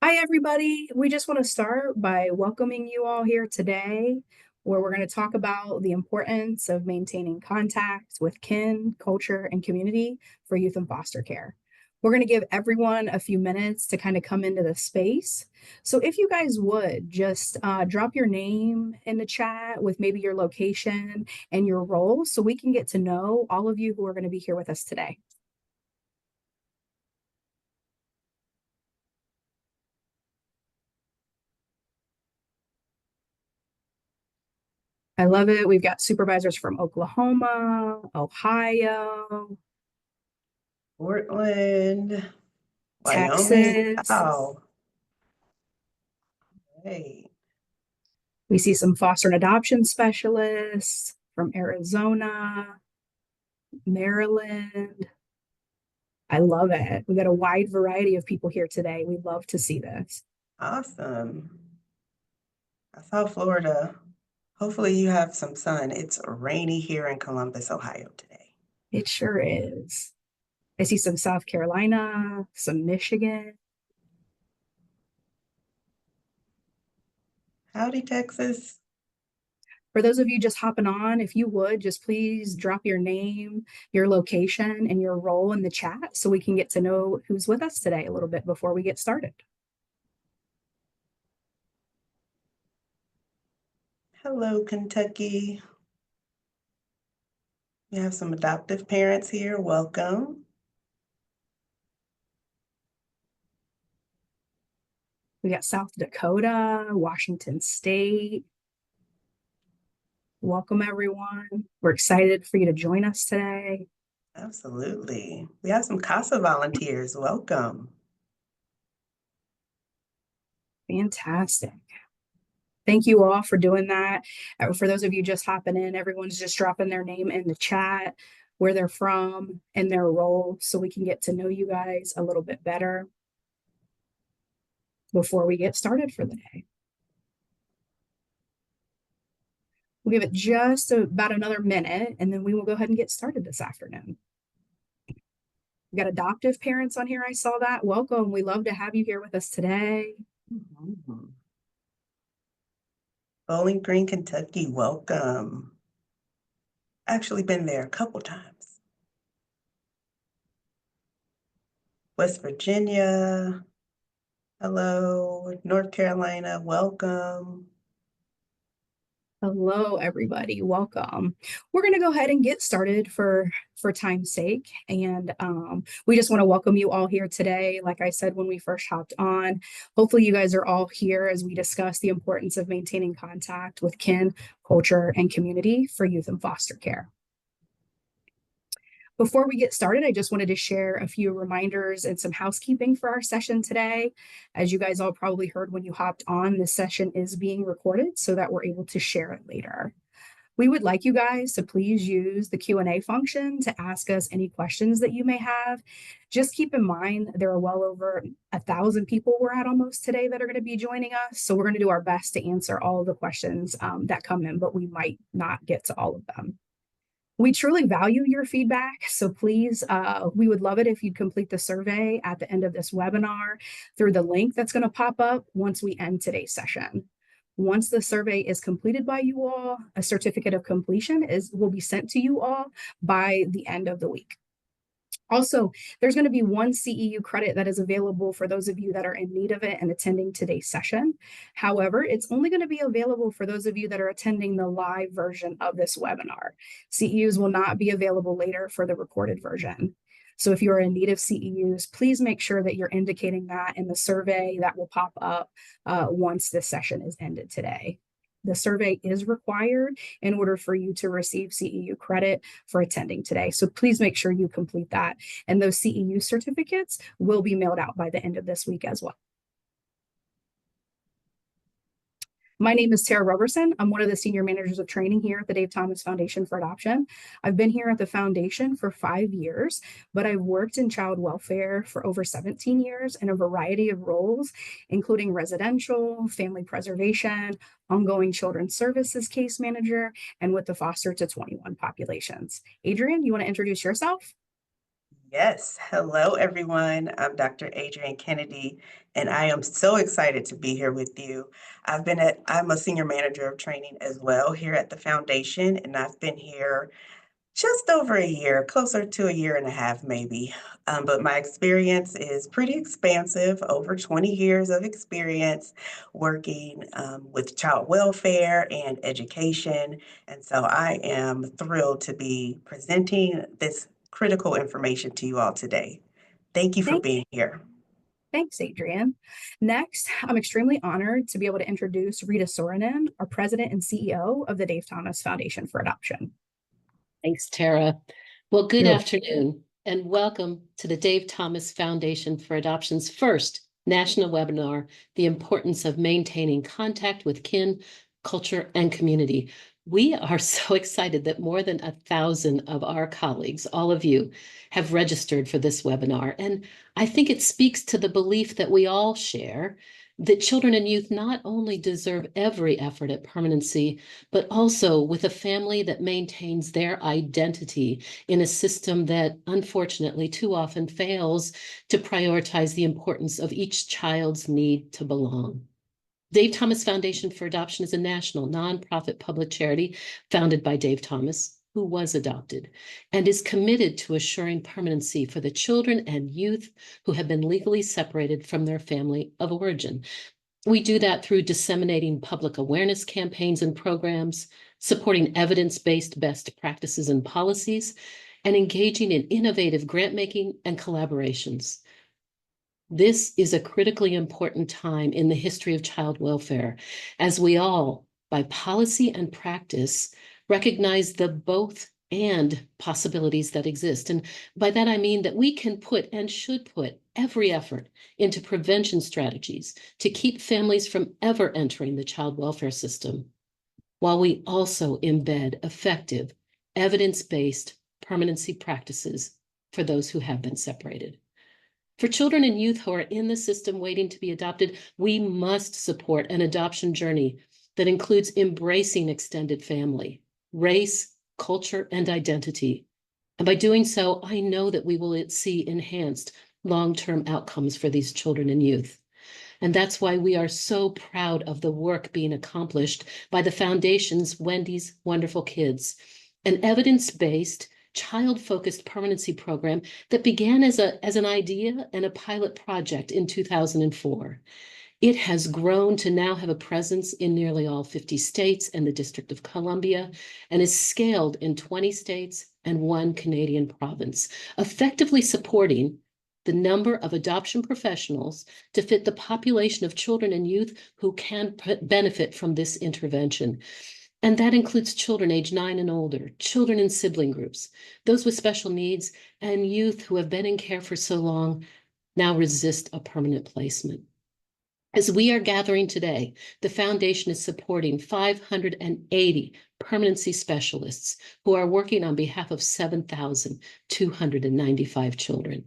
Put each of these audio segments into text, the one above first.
Hi, everybody. We just want to start by welcoming you all here today, where we're going to talk about the importance of maintaining contact with kin, culture, and community for youth and foster care. We're going to give everyone a few minutes to kind of come into the space. So, if you guys would just drop your name in the chat with maybe your location and your role so we can get to know all of you who are going to be here with us today. I love it. We've got supervisors from Oklahoma, Ohio, Portland, Wyoming. Texas. Oh, hey, We see some foster and adoption specialists from Arizona, Maryland. I love it. We got a wide variety of people here today. We love to see this. awesome. I saw Florida. Hopefully you have some sun. It's rainy here in Columbus, Ohio today. It sure is. I see some South Carolina, some Michigan. Howdy, Texas. For those of you just hopping on, if you would, just please drop your name, your location, and your role in the chat so we can get to know who's with us today a little bit before we get started. Hello, Kentucky. We have some adoptive parents here. Welcome. We got South Dakota, Washington State. Welcome, everyone. We're excited for you to join us today. Absolutely. We have some CASA volunteers. Welcome. Fantastic. Thank you all for doing that. For those of you just hopping in, everyone's just dropping their name in the chat, where they're from, and their role, so we can get to know you guys a little bit better before we get started for the day. We'll give it just about another minute, and then we will go ahead and get started this afternoon. We got adoptive parents on here. I saw that. Welcome. We love to have you here with us today. Mhm. Bowling Green, Kentucky. Welcome. Actually been there a couple times. West Virginia. Hello, North Carolina, welcome. Hello, everybody. Welcome. We're going to go ahead and get started for time's sake, and we just want to welcome you all here today. Like I said when we first hopped on, hopefully you guys are all here as we discuss the importance of maintaining contact with kin, culture, and community for youth and foster care. Before we get started, I just wanted to share a few reminders and some housekeeping for our session today. As you guys all probably heard when you hopped on, this session is being recorded so that we're able to share it later. We would like you guys to please use the Q&A function to ask us any questions that you may have. Just keep in mind, there are well over 1,000 people we're at almost today that are going to be joining us. So we're going to do our best to answer all of the questions that come in, but we might not get to all of them. We truly value your feedback, so please, we would love it if you'd complete the survey at the end of this webinar through the link that's going to pop up once we end today's session. Once the survey is completed by you all, a certificate of completion will be sent to you all by the end of the week. Also, there's going to be one CEU credit that is available for those of you that are in need of it and attending today's session. However, it's only going to be available for those of you that are attending the live version of this webinar. CEUs will not be available later for the recorded version. So if you are in need of CEUs, please make sure that you're indicating that in the survey that will pop up once this session is ended today. The survey is required in order for you to receive CEU credit for attending today. So please make sure you complete that. And those CEU certificates will be mailed out by the end of this week as well. My name is Tara Roberson. I'm one of the senior managers of training here at the Dave Thomas Foundation for Adoption. I've been here at the foundation for 5 years, but I've worked in child welfare for over 17 years in a variety of roles, including residential, family preservation, ongoing children's services case manager, and with the foster to 21 populations. Adrian, you want to introduce yourself? Yes. Hello, everyone. I'm Dr. Adrienne Kennedy, and I am so excited to be here with you. I'm a senior manager of training as well here at the foundation, and I've been here just over a year, closer to a year and a half, maybe. But my experience is pretty expansive, over 20 years of experience working with child welfare and education. And so I am thrilled to be presenting this critical information to you all today. Thank you for Thank, being here. thanks, Adrian. Next, I'm extremely honored to be able to introduce Rita Soranen, our president and CEO of the Dave Thomas Foundation for Adoption. Thanks, Tara. Well, good You're afternoon and welcome to the Dave Thomas Foundation for Adoption's first national webinar, The Importance of Maintaining Contact with Kin, Culture, and Community. We are so excited that more than 1,000 of our colleagues, all of you, have registered for this webinar. And I think it speaks to the belief that we all share that children and youth not only deserve every effort at permanency, but also with a family that maintains their identity in a system that unfortunately too often fails to prioritize the importance of each child's need to belong. Dave Thomas Foundation for Adoption is a national nonprofit public charity founded by Dave Thomas, who was adopted, and is committed to assuring permanency for the children and youth who have been legally separated from their family of origin. We do that through disseminating public awareness campaigns and programs, supporting evidence-based best practices and policies, and engaging in innovative grant making and collaborations. This is a critically important time in the history of child welfare, as we all, by policy and practice, recognize the both and possibilities that exist. And by that, I mean that we can put and should put every effort into prevention strategies to keep families from ever entering the child welfare system, while we also embed effective, evidence-based permanency practices for those who have been separated. For children and youth who are in the system waiting to be adopted, we must support an adoption journey that includes embracing extended family, race, culture, and identity. And by doing so, I know that we will see enhanced long-term outcomes for these children and youth. And that's why we are so proud of the work being accomplished by the Foundation's Wendy's Wonderful Kids, an evidence-based, child-focused permanency program that began as an idea and a pilot project in 2004. It has grown to now have a presence in nearly all 50 states and the District of Columbia, and is scaled in 20 states and one Canadian province, effectively supporting the number of adoption professionals to fit the population of children and youth who can benefit from this intervention. And that includes children age 9 and older, children in sibling groups, those with special needs, and youth who have been in care for so long now resist a permanent placement. As we are gathering today, the Foundation is supporting 580 permanency specialists who are working on behalf of 7,295 children.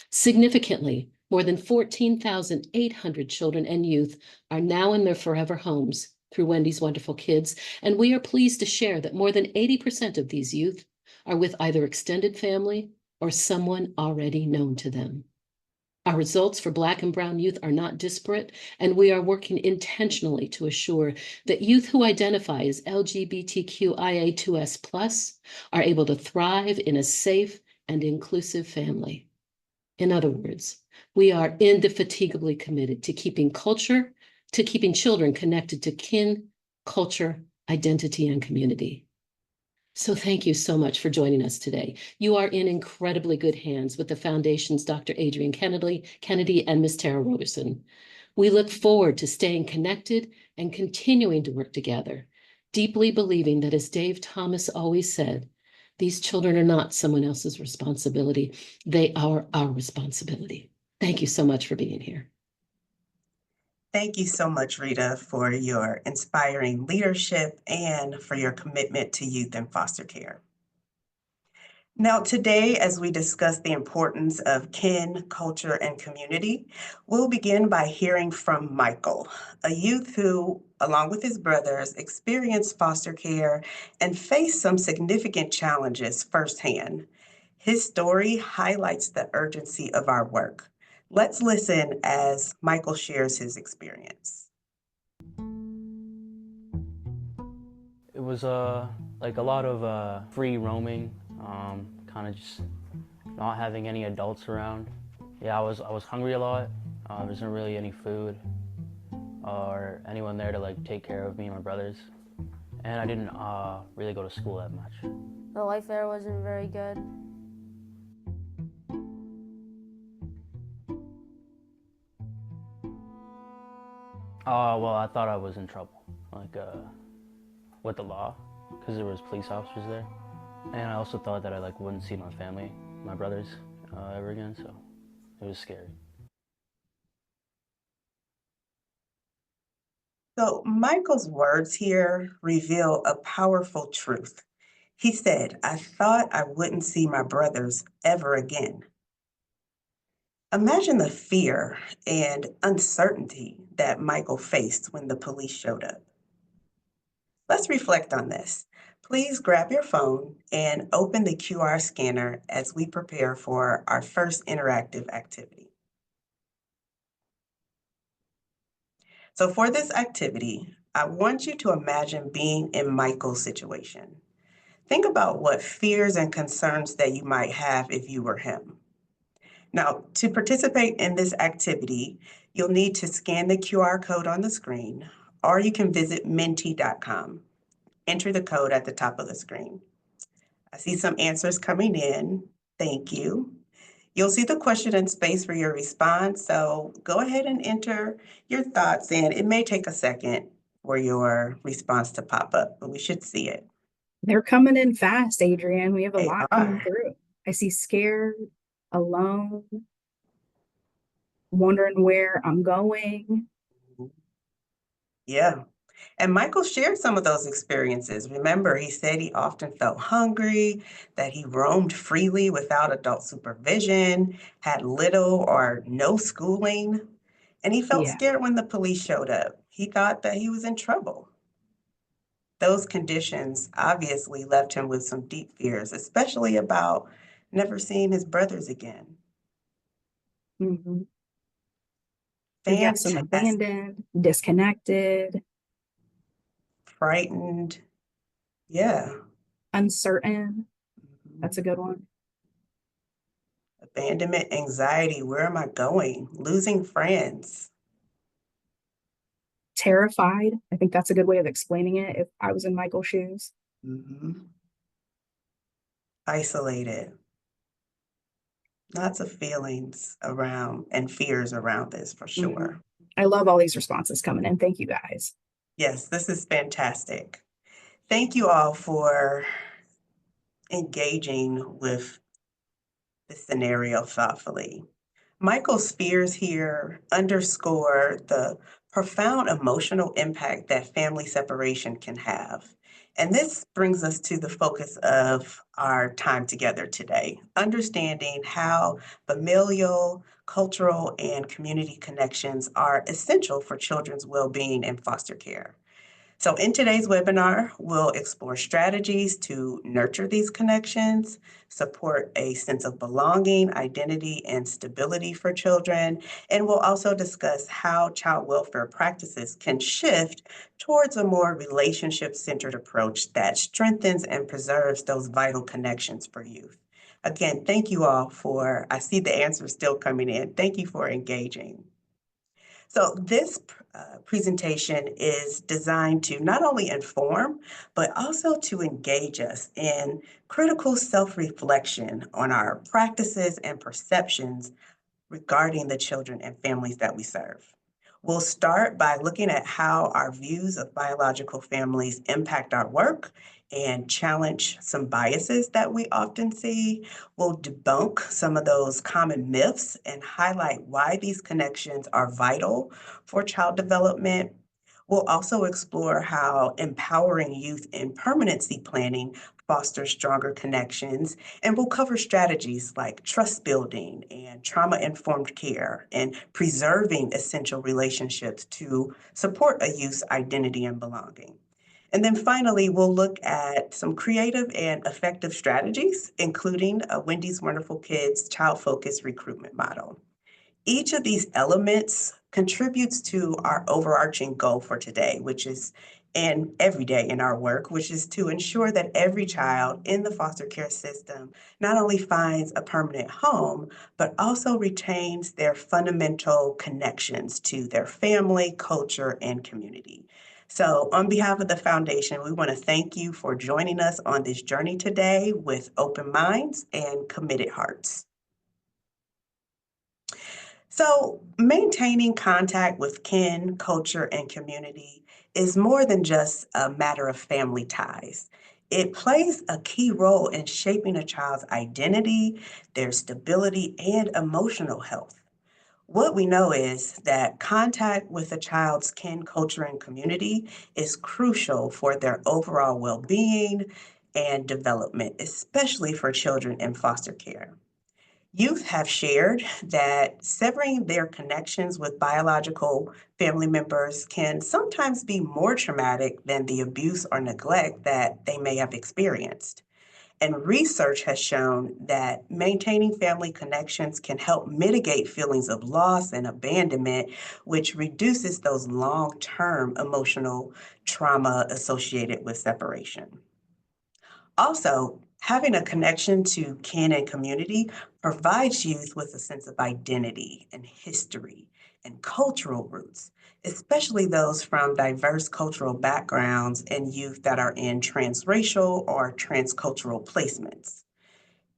Significantly, more than 14,800 children and youth are now in their forever homes through Wendy's Wonderful Kids, and we are pleased to share that more than 80% of these youth are with either extended family or someone already known to them. Our results for Black and Brown youth are not disparate, and we are working intentionally to assure that youth who identify as LGBTQIA2S+ are able to thrive in a safe and inclusive family. In other words, we are indefatigably committed to keeping children connected to kin, culture, identity, and community. So thank you so much for joining us today. You are in incredibly good hands with the Foundation's Dr. Adrienne Kennedy and Ms. Tara Roberson. We look forward to staying connected and continuing to work together, deeply believing that, as Dave Thomas always said, these children are not someone else's responsibility. They are our responsibility. Thank you so much for being here. Thank you so much, Rita, for your inspiring leadership and for your commitment to youth and foster care. Now, today, as we discuss the importance of kin, culture, and community, we'll begin by hearing from Michael, a youth who, along with his brothers, experienced foster care and faced some significant challenges firsthand. His story highlights the urgency of our work. Let's listen as Michael shares his experience. It was like a lot of free roaming, kind of just not having any adults around. Yeah, I was hungry a lot. There wasn't really any food or anyone there to like take care of me and my brothers, and I didn't really go to school that much. The life there wasn't very good. Well, I thought I was in trouble, like with the law, because there was police officers there, and I also thought that I like wouldn't see my family, my brothers, ever again. So it was scary. So Michael's words here reveal a powerful truth. He said, "I thought I wouldn't see my brothers ever again." Imagine the fear and uncertainty that Michael faced when the police showed up. Let's reflect on this. Please grab your phone and open the QR scanner as we prepare for our first interactive activity. So for this activity, I want you to imagine being in Michael's situation. Think about what fears and concerns that you might have if you were him. Now, to participate in this activity, you'll need to scan the QR code on the screen, or you can visit menti.com. Enter the code at the top of the screen. I see some answers coming in. Thank you. You'll see the question and space for your response, so go ahead and enter your thoughts in. It may take a second for your response to pop up, but we should see it. They're coming in fast, Adrienne. We have a They lot coming are. through. I see scared, alone, wondering where I'm going. Yeah. And Michael shared some of those experiences. Remember, he said he often felt hungry, that he roamed freely without adult supervision, had little or no schooling, and he felt Yeah. scared when the police showed up. He thought that he was in trouble. Those conditions obviously left him with some deep fears, especially about never seeing his brothers again. Mhm. We have some Fantastic. abandoned, disconnected, Frightened. Yeah. uncertain. Mhm. That's a good one. Abandonment, anxiety. Where am I going? Losing friends. Terrified. I think that's a good way of explaining it if I was in Michael's shoes. Mhm. Isolated. Lots of feelings around and fears around this for sure. Mhm. I love all these responses coming in. Thank you guys. Yes, this is fantastic. Thank you all for engaging with the scenario thoughtfully. Michael's fears here underscore the profound emotional impact that family separation can have. And this brings us to the focus of our time together today, understanding how familial, cultural, and community connections are essential for children's well-being in foster care. So in today's webinar, we'll explore strategies to nurture these connections, support a sense of belonging, identity, and stability for children, and we'll also discuss how child welfare practices can shift towards a more relationship-centered approach that strengthens and preserves those vital connections for youth. Again, thank you all I see the answers still coming in. Thank you for engaging. So this presentation is designed to not only inform, but also to engage us in critical self-reflection on our practices and perceptions regarding the children and families that we serve. We'll start by looking at how our views of biological families impact our work and challenge some biases that we often see. We'll debunk some of those common myths and highlight why these connections are vital for child development. We'll also explore how empowering youth in permanency planning fosters stronger connections, and we'll cover strategies like trust building and trauma-informed care and preserving essential relationships to support a youth's identity and belonging. And then finally, we'll look at some creative and effective strategies, including Wendy's Wonderful Kids child-focused recruitment model. Each of these elements contributes to our overarching goal for today, which is, and every day in our work, which is to ensure that every child in the foster care system not only finds a permanent home, but also retains their fundamental connections to their family, culture, and community. So on behalf of the foundation, we want to thank you for joining us on this journey today with open minds and committed hearts. So, maintaining contact with kin, culture, and community is more than just a matter of family ties. It plays a key role in shaping a child's identity, their stability, and emotional health. What we know is that contact with a child's kin, culture, and community is crucial for their overall well being and development, especially for children in foster care. Youth have shared that severing their connections with biological family members can sometimes be more traumatic than the abuse or neglect that they may have experienced. And research has shown that maintaining family connections can help mitigate feelings of loss and abandonment, which reduces those long term emotional trauma associated with separation. Also, having a connection to kin and community provides youth with a sense of identity and history and cultural roots, especially those from diverse cultural backgrounds and youth that are in transracial or transcultural placements.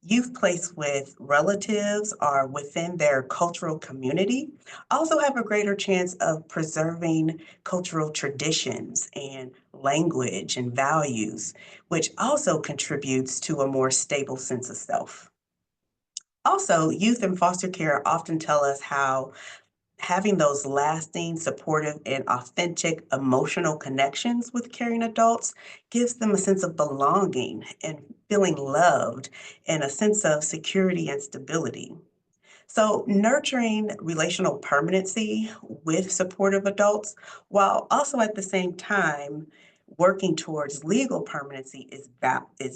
Youth placed with relatives or within their cultural community also have a greater chance of preserving cultural traditions and language and values, which also contributes to a more stable sense of self. Also, youth in foster care often tell us how having those lasting, supportive, and authentic emotional connections with caring adults gives them a sense of belonging and feeling loved and a sense of security and stability. So, nurturing relational permanency with supportive adults, while also at the same time working towards legal permanency, is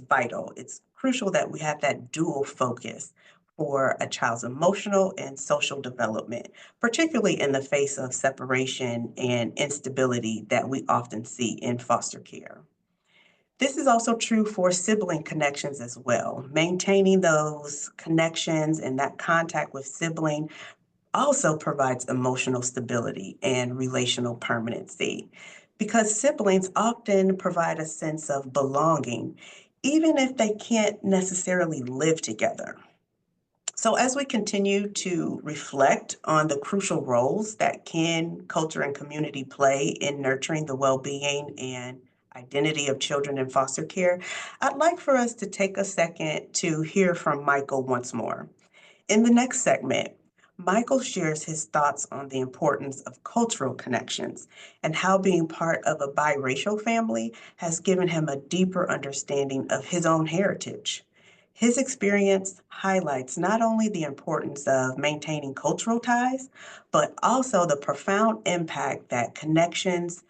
vital. It's crucial that we have that dual focus for a child's emotional and social development, particularly in the face of separation and instability that we often see in foster care. This is also true for sibling connections as well. Maintaining those connections and that contact with sibling also provides emotional stability and relational permanency because siblings often provide a sense of belonging, even if they can't necessarily live together. So, as we continue to reflect on the crucial roles that kin, culture, and community play in nurturing the well being and identity of children in foster care, I'd like for us to take a second to hear from Michael once more. In the next segment, Michael shares his thoughts on the importance of cultural connections and how being part of a biracial family has given him a deeper understanding of his own heritage. His experience highlights not only the importance of maintaining cultural ties, but also the profound impact that connections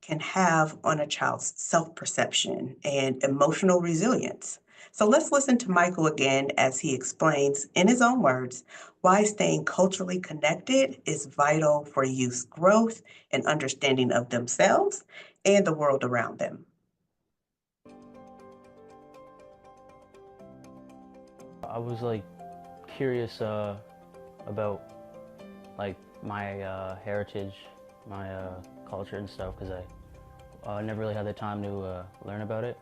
can have on a child's self perception and emotional resilience. So let's listen to Michael again as he explains, in his own words, why staying culturally connected is vital for youth's growth and understanding of themselves and the world around them. I was like curious about like my heritage, my culture and stuff, because I never really had the time to learn about it.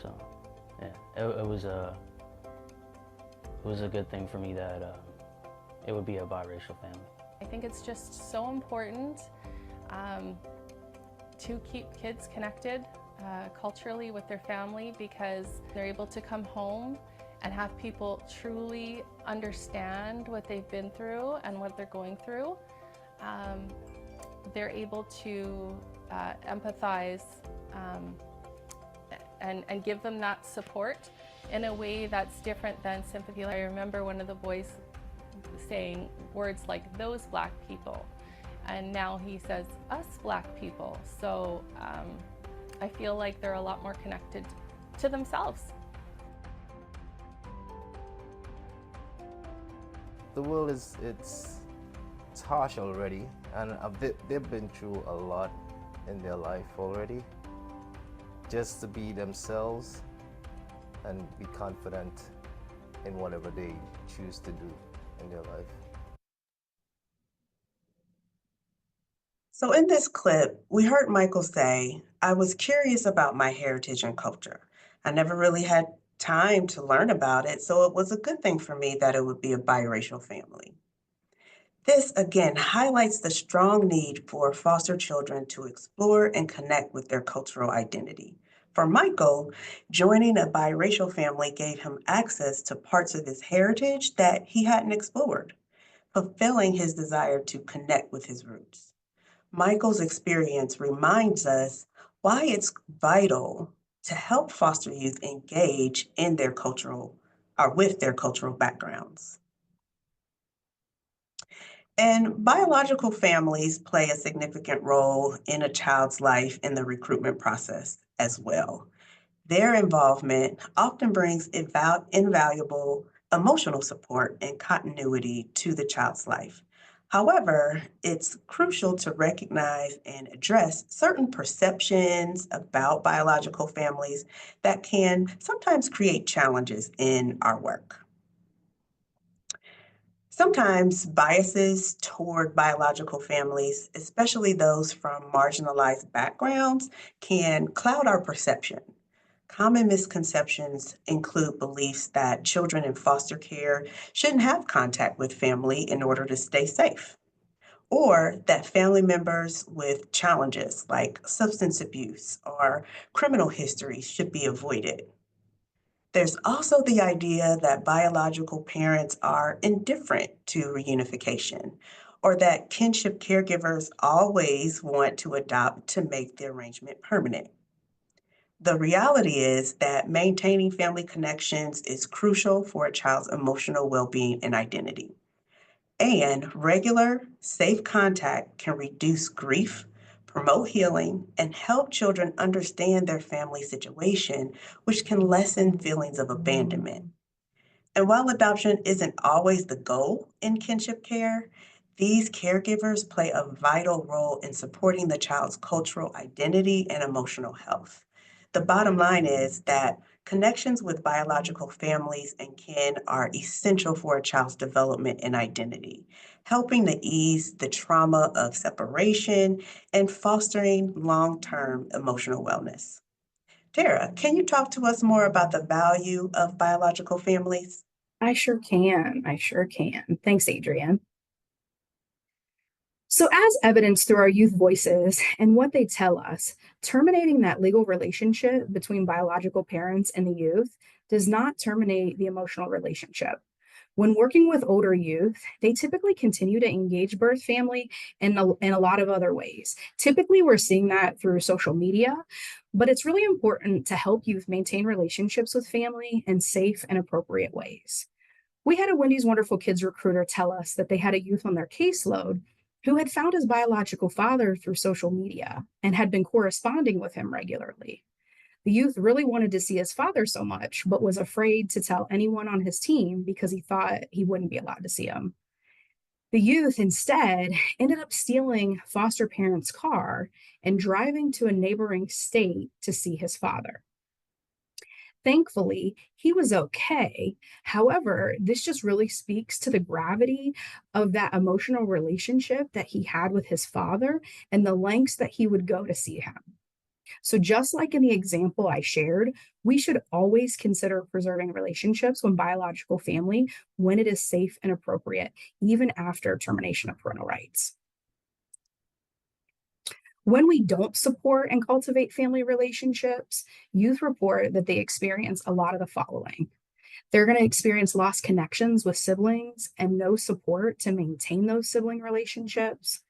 So yeah, it was a good thing for me that it would be a biracial family. I think it's just so important to keep kids connected culturally with their family, because they're able to come home and have people truly understand what they've been through and what they're going through. They're able to empathize and give them that support in a way that's different than sympathy. I remember one of the boys saying words like "those black people," and now he says "us black people." So I feel like they're a lot more connected to themselves. The world it's harsh already, and they've been through a lot in their life already. Just to be themselves and be confident in whatever they choose to do in their life. So in this clip, we heard Michael say, "I was curious about my heritage and culture. I never really had time to learn about it, so it was a good thing for me that it would be a biracial family." This again highlights the strong need for foster children to explore and connect with their cultural identity. For Michael, joining a biracial family gave him access to parts of his heritage that he hadn't explored, fulfilling his desire to connect with his roots. Michael's experience reminds us why it's vital to help foster youth engage in their cultural or with their cultural backgrounds. And biological families play a significant role in a child's life in the recruitment process as well. Their involvement often brings invaluable emotional support and continuity to the child's life. However, it's crucial to recognize and address certain perceptions about biological families that can sometimes create challenges in our work. Sometimes biases toward biological families, especially those from marginalized backgrounds, can cloud our perception. Common misconceptions include beliefs that children in foster care shouldn't have contact with family in order to stay safe, or that family members with challenges like substance abuse or criminal histories should be avoided. There's also the idea that biological parents are indifferent to reunification, or that kinship caregivers always want to adopt to make the arrangement permanent. The reality is that maintaining family connections is crucial for a child's emotional well-being and identity. And regular, safe contact can reduce grief, promote healing, and help children understand their family situation, which can lessen feelings of abandonment. And while adoption isn't always the goal in kinship care, these caregivers play a vital role in supporting the child's cultural identity and emotional health. The bottom line is that connections with biological families and kin are essential for a child's development and identity, helping to ease the trauma of separation and fostering long-term emotional wellness. Tara, can you talk to us more about the value of biological families? I sure can. I sure can. Thanks, Adrienne. So, as evidenced through our youth voices and what they tell us, terminating that legal relationship between biological parents and the youth does not terminate the emotional relationship. When working with older youth, they typically continue to engage birth family in a lot of other ways. Typically, we're seeing that through social media, but it's really important to help youth maintain relationships with family in safe and appropriate ways. We had a Wendy's Wonderful Kids recruiter tell us that they had a youth on their caseload who had found his biological father through social media and had been corresponding with him regularly. The youth really wanted to see his father so much, but was afraid to tell anyone on his team because he thought he wouldn't be allowed to see him. The youth instead ended up stealing foster parents' car and driving to a neighboring state to see his father. Thankfully, he was okay. However, this just really speaks to the gravity of that emotional relationship that he had with his father and the lengths that he would go to see him. So, just like in the example I shared, we should always consider preserving relationships with biological family when it is safe and appropriate, even after termination of parental rights. When we don't support and cultivate family relationships, youth report that they experience a lot of the following. They're going to experience lost connections with siblings and no support to maintain those sibling relationships.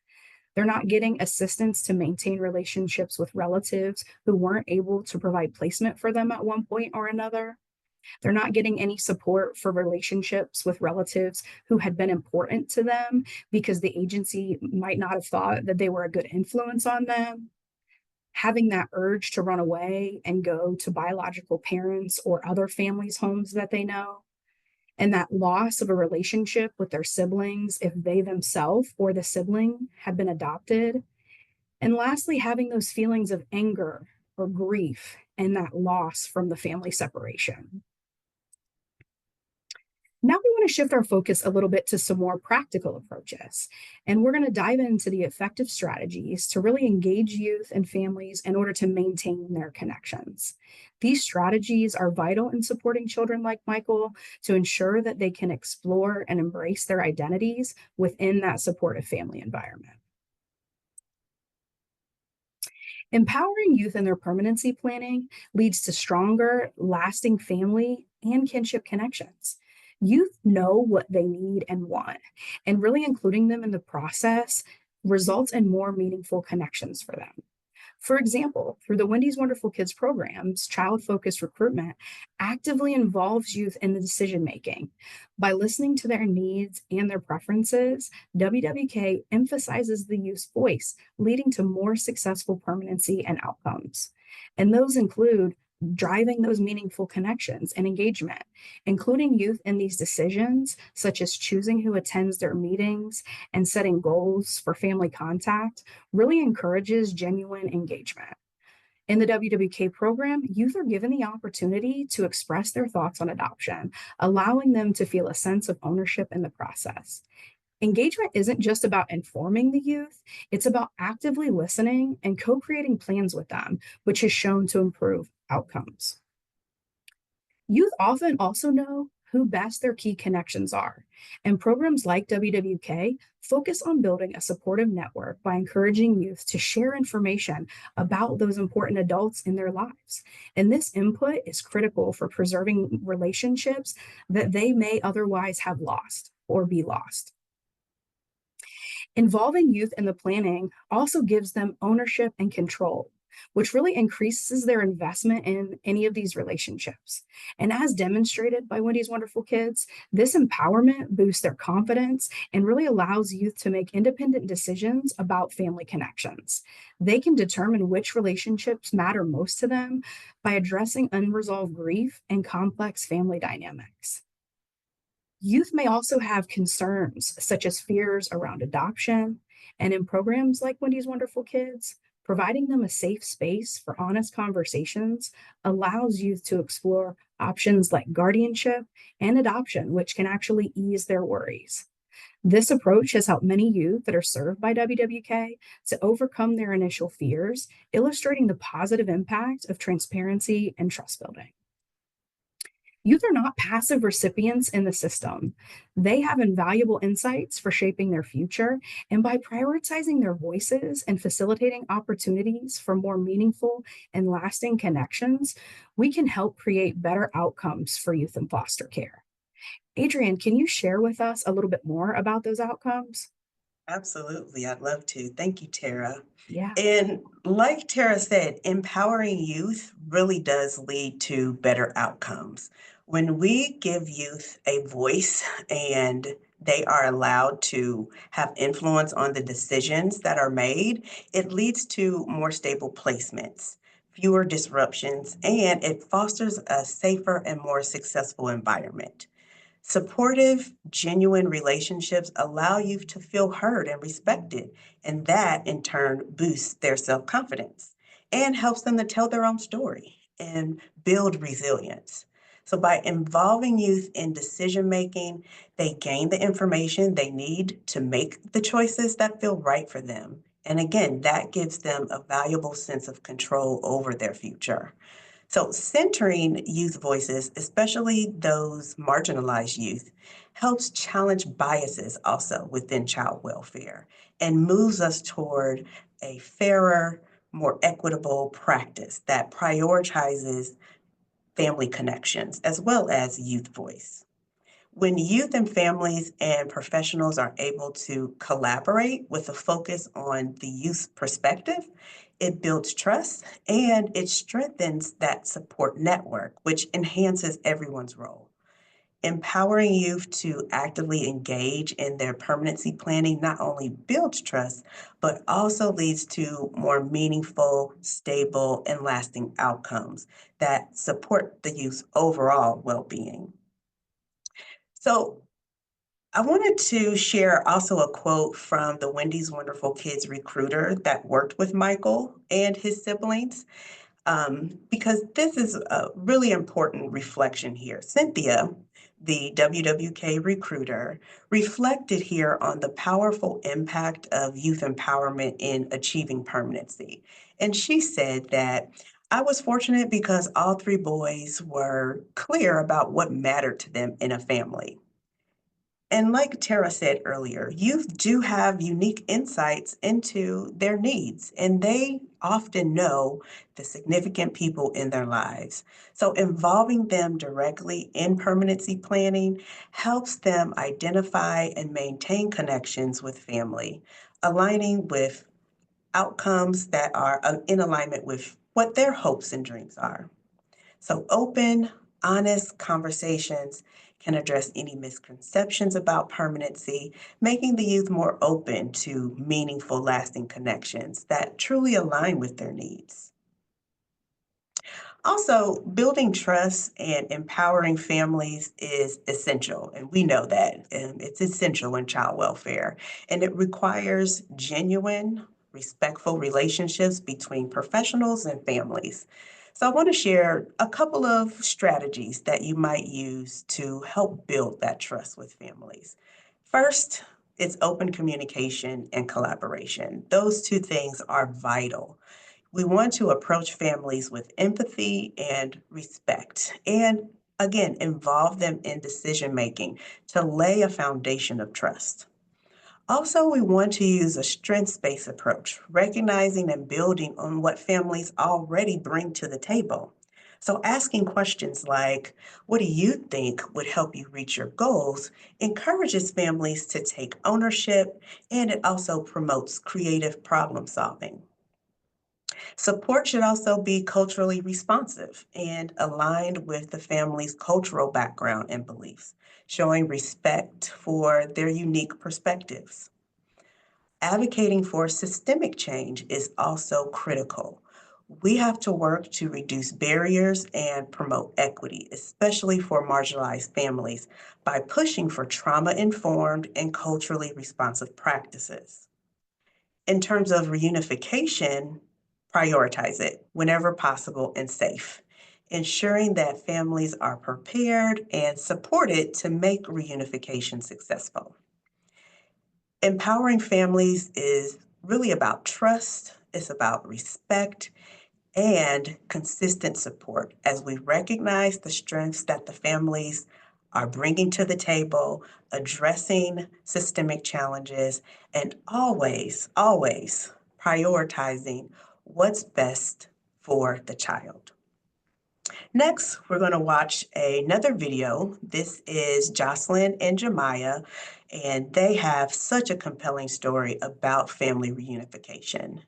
They're not getting assistance to maintain relationships with relatives who weren't able to provide placement for them at one point or another. They're not getting any support for relationships with relatives who had been important to them because the agency might not have thought that they were a good influence on them. having that urge to run away and go to biological parents or other families' homes that they know, and that loss of a relationship with their siblings if they themselves or the sibling had been adopted. And lastly, having those feelings of anger or grief and that loss from the family separation. Now we want to shift our focus a little bit to some more practical approaches. And we're going to dive into the effective strategies to really engage youth and families in order to maintain their connections. These strategies are vital in supporting children like Michael to ensure that they can explore and embrace their identities within that supportive family environment. Empowering youth in their permanency planning leads to stronger, lasting family and kinship connections. Youth know what they need and want, and really including them in the process results in more meaningful connections for them. For example, through the Wendy's Wonderful Kids programs, child focused recruitment actively involves youth in the decision making. By listening to their needs and their preferences, WWK emphasizes the youth's voice, leading to more successful permanency and outcomes. And those include driving those meaningful connections and engagement, including youth in these decisions, such as choosing who attends their meetings and setting goals for family contact, really encourages genuine engagement. In the WWK program, youth are given the opportunity to express their thoughts on adoption, allowing them to feel a sense of ownership in the process. Engagement isn't just about informing the youth, it's about actively listening and co creating plans with them, which is shown to improve outcomes. Youth often also know who best their key connections are, and programs like WWK focus on building a supportive network by encouraging youth to share information about those important adults in their lives. And this input is critical for preserving relationships that they may otherwise have lost or be lost. Involving youth in the planning also gives them ownership and control, which really increases their investment in any of these relationships. And as demonstrated by Wendy's Wonderful Kids, this empowerment boosts their confidence and really allows youth to make independent decisions about family connections. They can determine which relationships matter most to them by addressing unresolved grief and complex family dynamics. Youth may also have concerns such as fears around adoption, and in programs like Wendy's Wonderful Kids, providing them a safe space for honest conversations allows youth to explore options like guardianship and adoption, which can actually ease their worries. This approach has helped many youth that are served by WWK to overcome their initial fears, illustrating the positive impact of transparency and trust building. Youth are not passive recipients in the system. They have invaluable insights for shaping their future, and by prioritizing their voices and facilitating opportunities for more meaningful and lasting connections, we can help create better outcomes for youth in foster care. Adrienne, can you share with us a little bit more about those outcomes? Absolutely, I'd love to. Thank you, Tara. Yeah. And like Tara said, empowering youth really does lead to better outcomes. When we give youth a voice and they are allowed to have influence on the decisions that are made, it leads to more stable placements, fewer disruptions, and it fosters a safer and more successful environment. Supportive, genuine relationships allow youth to feel heard and respected, and that in turn boosts their self confidence and helps them to tell their own story and build resilience. So, by involving youth in decision making, they gain the information they need to make the choices that feel right for them. And again, that gives them a valuable sense of control over their future. So, centering youth voices, especially those marginalized youth, helps challenge biases also within child welfare and moves us toward a fairer, more equitable practice that prioritizes family connections as well as youth voice. When youth and families and professionals are able to collaborate with a focus on the youth perspective, it builds trust and it strengthens that support network, which enhances everyone's role. Empowering youth to actively engage in their permanency planning not only builds trust, but also leads to more meaningful, stable, and lasting outcomes that support the youth's overall well-being. So I wanted to share also a quote from the Wendy's Wonderful Kids recruiter that worked with Michael and his siblings, because this is a really important reflection here. Cynthia, the WWK recruiter, reflected here on the powerful impact of youth empowerment in achieving permanency. And she said that I was fortunate because all three boys were clear about what mattered to them in a family. And like Tara said earlier, youth do have unique insights into their needs, and they often know the significant people in their lives. So involving them directly in permanency planning helps them identify and maintain connections with family, aligning with outcomes that are in alignment with what their hopes and dreams are. So open, honest conversations can address any misconceptions about permanency, making the youth more open to meaningful, lasting connections that truly align with their needs. Also, building trust and empowering families is essential, and we know that it's essential in child welfare, and it requires genuine, respectful relationships between professionals and families. So I want to share a couple of strategies that you might use to help build that trust with families. First, it's open communication and collaboration. Those two things are vital. We want to approach families with empathy and respect, and again, involve them in decision making to lay a foundation of trust. Also, we want to use a strengths-based approach, recognizing and building on what families already bring to the table. So asking questions like, what do you think would help you reach your goals, encourages families to take ownership, and it also promotes creative problem solving. Support should also be culturally responsive and aligned with the family's cultural background and beliefs, showing respect for their unique perspectives. Advocating for systemic change is also critical. We have to work to reduce barriers and promote equity, especially for marginalized families, by pushing for trauma-informed and culturally responsive practices. In terms of reunification, prioritize it whenever possible and safe, ensuring that families are prepared and supported to make reunification successful. Empowering families is really about trust, it's about respect, and consistent support as we recognize the strengths that the families are bringing to the table, addressing systemic challenges, and always prioritizing what's best for the child. Next, we're going to watch another video. This is Jocelyn and Jemiah, and they have such a compelling story about family reunification.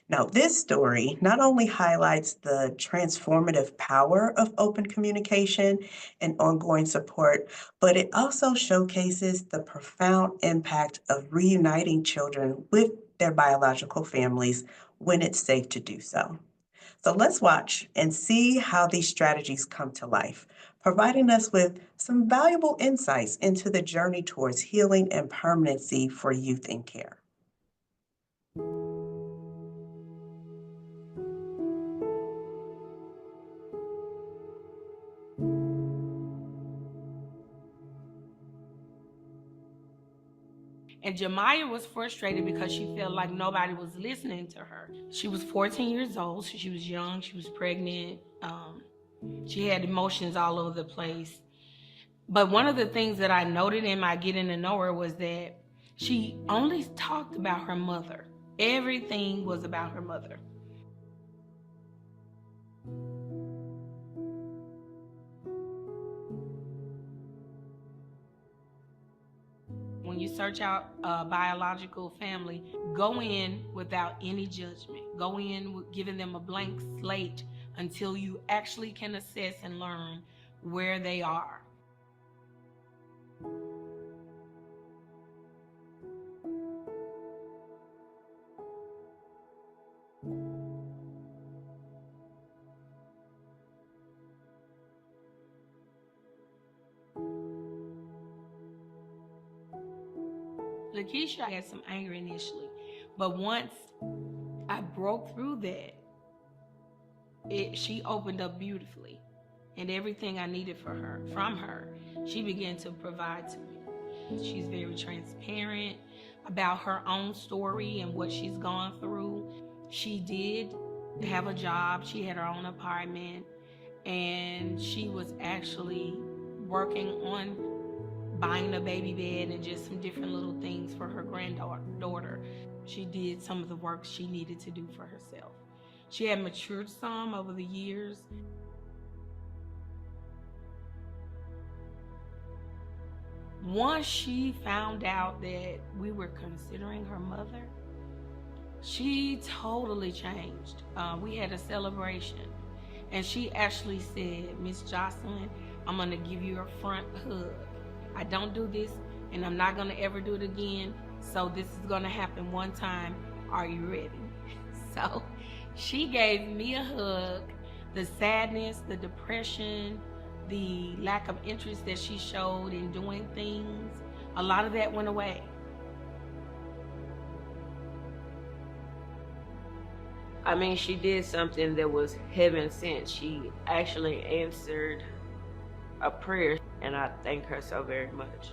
Now, this story not only highlights the transformative power of open communication and ongoing support, but it also showcases the profound impact of reuniting children with their biological families when it's safe to do so. So let's watch and see how these strategies come to life, providing us with some valuable insights into the journey towards healing and permanency for youth in care. And Jemiah was frustrated because she felt like nobody was listening to her. She was 14 years old, so she was young, she was pregnant. She had emotions all over the place. But one of the things that I noted in my getting to know her was that she only talked about her mother. Everything was about her mother. When you search out a biological family, go in without any judgment. Go in with giving them a blank slate until you actually can assess and learn where they are. Lakeisha had some anger initially, but once I broke through that, she opened up beautifully, and everything I needed from her, she began to provide to me. She's very transparent about her own story and what she's gone through. She did have a job. She had her own apartment, and she was actually working on buying a baby bed and just some different little things for her granddaughter. She did some of the work she needed to do for herself. She had matured some over the years. Once she found out that we were considering her mother, she totally changed. We had a celebration, and she actually said, "Miss Jocelyn, I'm gonna give you a front hug. I don't do this, and I'm not gonna ever do it again. So this is gonna happen one time. Are you ready?" So she gave me a hug. The sadness, the depression, the lack of interest that she showed in doing things, a lot of that went away. I mean, she did something that was heaven sent. She actually answered a prayer, and I thank her so very much.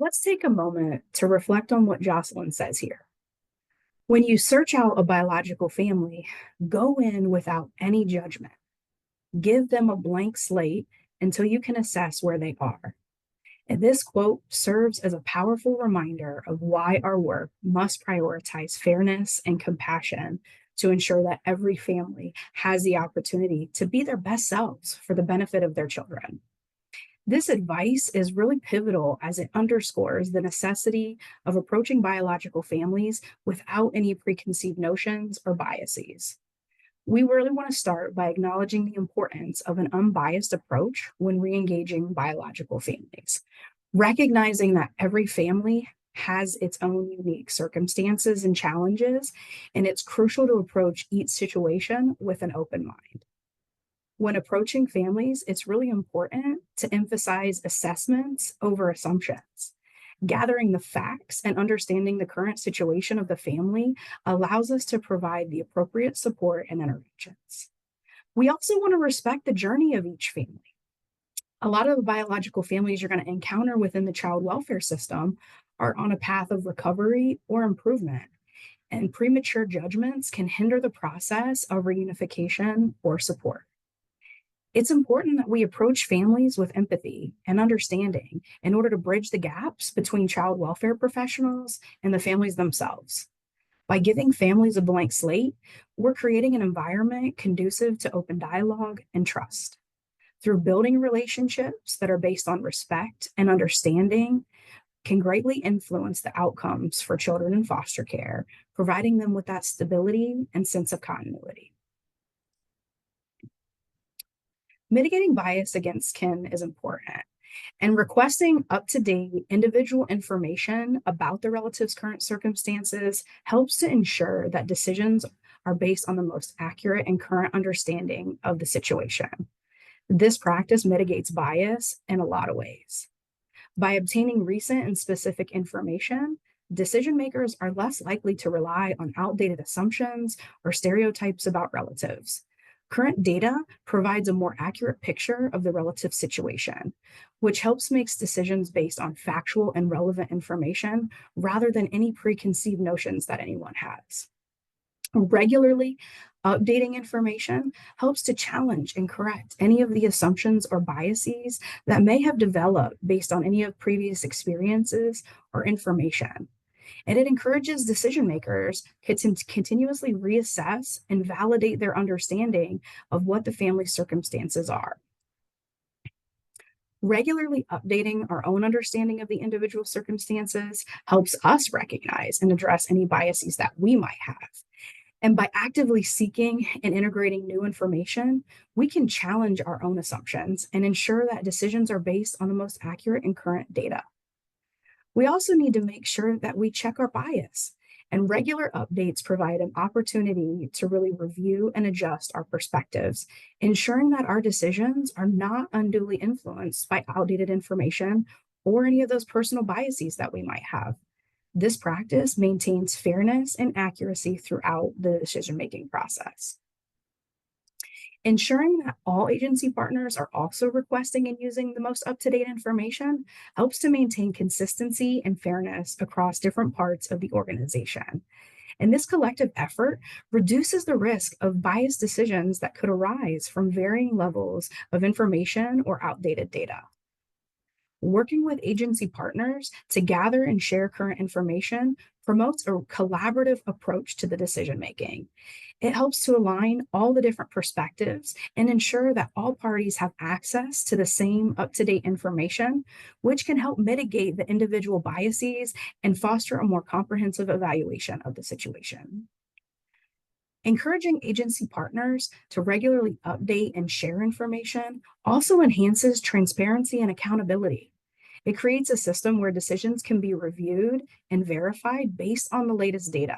Let's take a moment to reflect on what Jocelyn says here. When you search out a biological family, go in without any judgment. Give them a blank slate until you can assess where they are. And this quote serves as a powerful reminder of why our work must prioritize fairness and compassion to ensure that every family has the opportunity to be their best selves for the benefit of their children. This advice is really pivotal as it underscores the necessity of approaching biological families without any preconceived notions or biases. We really want to start by acknowledging the importance of an unbiased approach when re-engaging biological families, recognizing that every family has its own unique circumstances and challenges, and it's crucial to approach each situation with an open mind. When approaching families, it's really important to emphasize assessments over assumptions. Gathering the facts and understanding the current situation of the family allows us to provide the appropriate support and interventions. We also want to respect the journey of each family. A lot of the biological families you're going to encounter within the child welfare system are on a path of recovery or improvement, and premature judgments can hinder the process of reunification or support. It's important that we approach families with empathy and understanding in order to bridge the gaps between child welfare professionals and the families themselves. By giving families a blank slate, we're creating an environment conducive to open dialogue and trust. Through building relationships that are based on respect and understanding can greatly influence the outcomes for children in foster care, providing them with that stability and sense of continuity. Mitigating bias against kin is important, and requesting up-to-date individual information about the relative's current circumstances helps to ensure that decisions are based on the most accurate and current understanding of the situation. This practice mitigates bias in a lot of ways. By obtaining recent and specific information, decision makers are less likely to rely on outdated assumptions or stereotypes about relatives. Current data provides a more accurate picture of the relative situation, which helps make decisions based on factual and relevant information rather than any preconceived notions that anyone has. Regularly updating information helps to challenge and correct any of the assumptions or biases that may have developed based on any of previous experiences or information. And it encourages decision makers to continuously reassess and validate their understanding of what the family's circumstances are. Regularly updating our own understanding of the individual circumstances helps us recognize and address any biases that we might have. And by actively seeking and integrating new information, we can challenge our own assumptions and ensure that decisions are based on the most accurate and current data. We also need to make sure that we check our bias, and regular updates provide an opportunity to really review and adjust our perspectives, ensuring that our decisions are not unduly influenced by outdated information or any of those personal biases that we might have. This practice maintains fairness and accuracy throughout the decision-making process. Ensuring that all agency partners are also requesting and using the most up-to-date information helps to maintain consistency and fairness across different parts of the organization. And this collective effort reduces the risk of biased decisions that could arise from varying levels of information or outdated data. Working with agency partners to gather and share current information promotes a collaborative approach to the decision making. It helps to align all the different perspectives and ensure that all parties have access to the same up-to-date information, which can help mitigate the individual biases and foster a more comprehensive evaluation of the situation. Encouraging agency partners to regularly update and share information also enhances transparency and accountability. It creates a system where decisions can be reviewed and verified based on the latest data,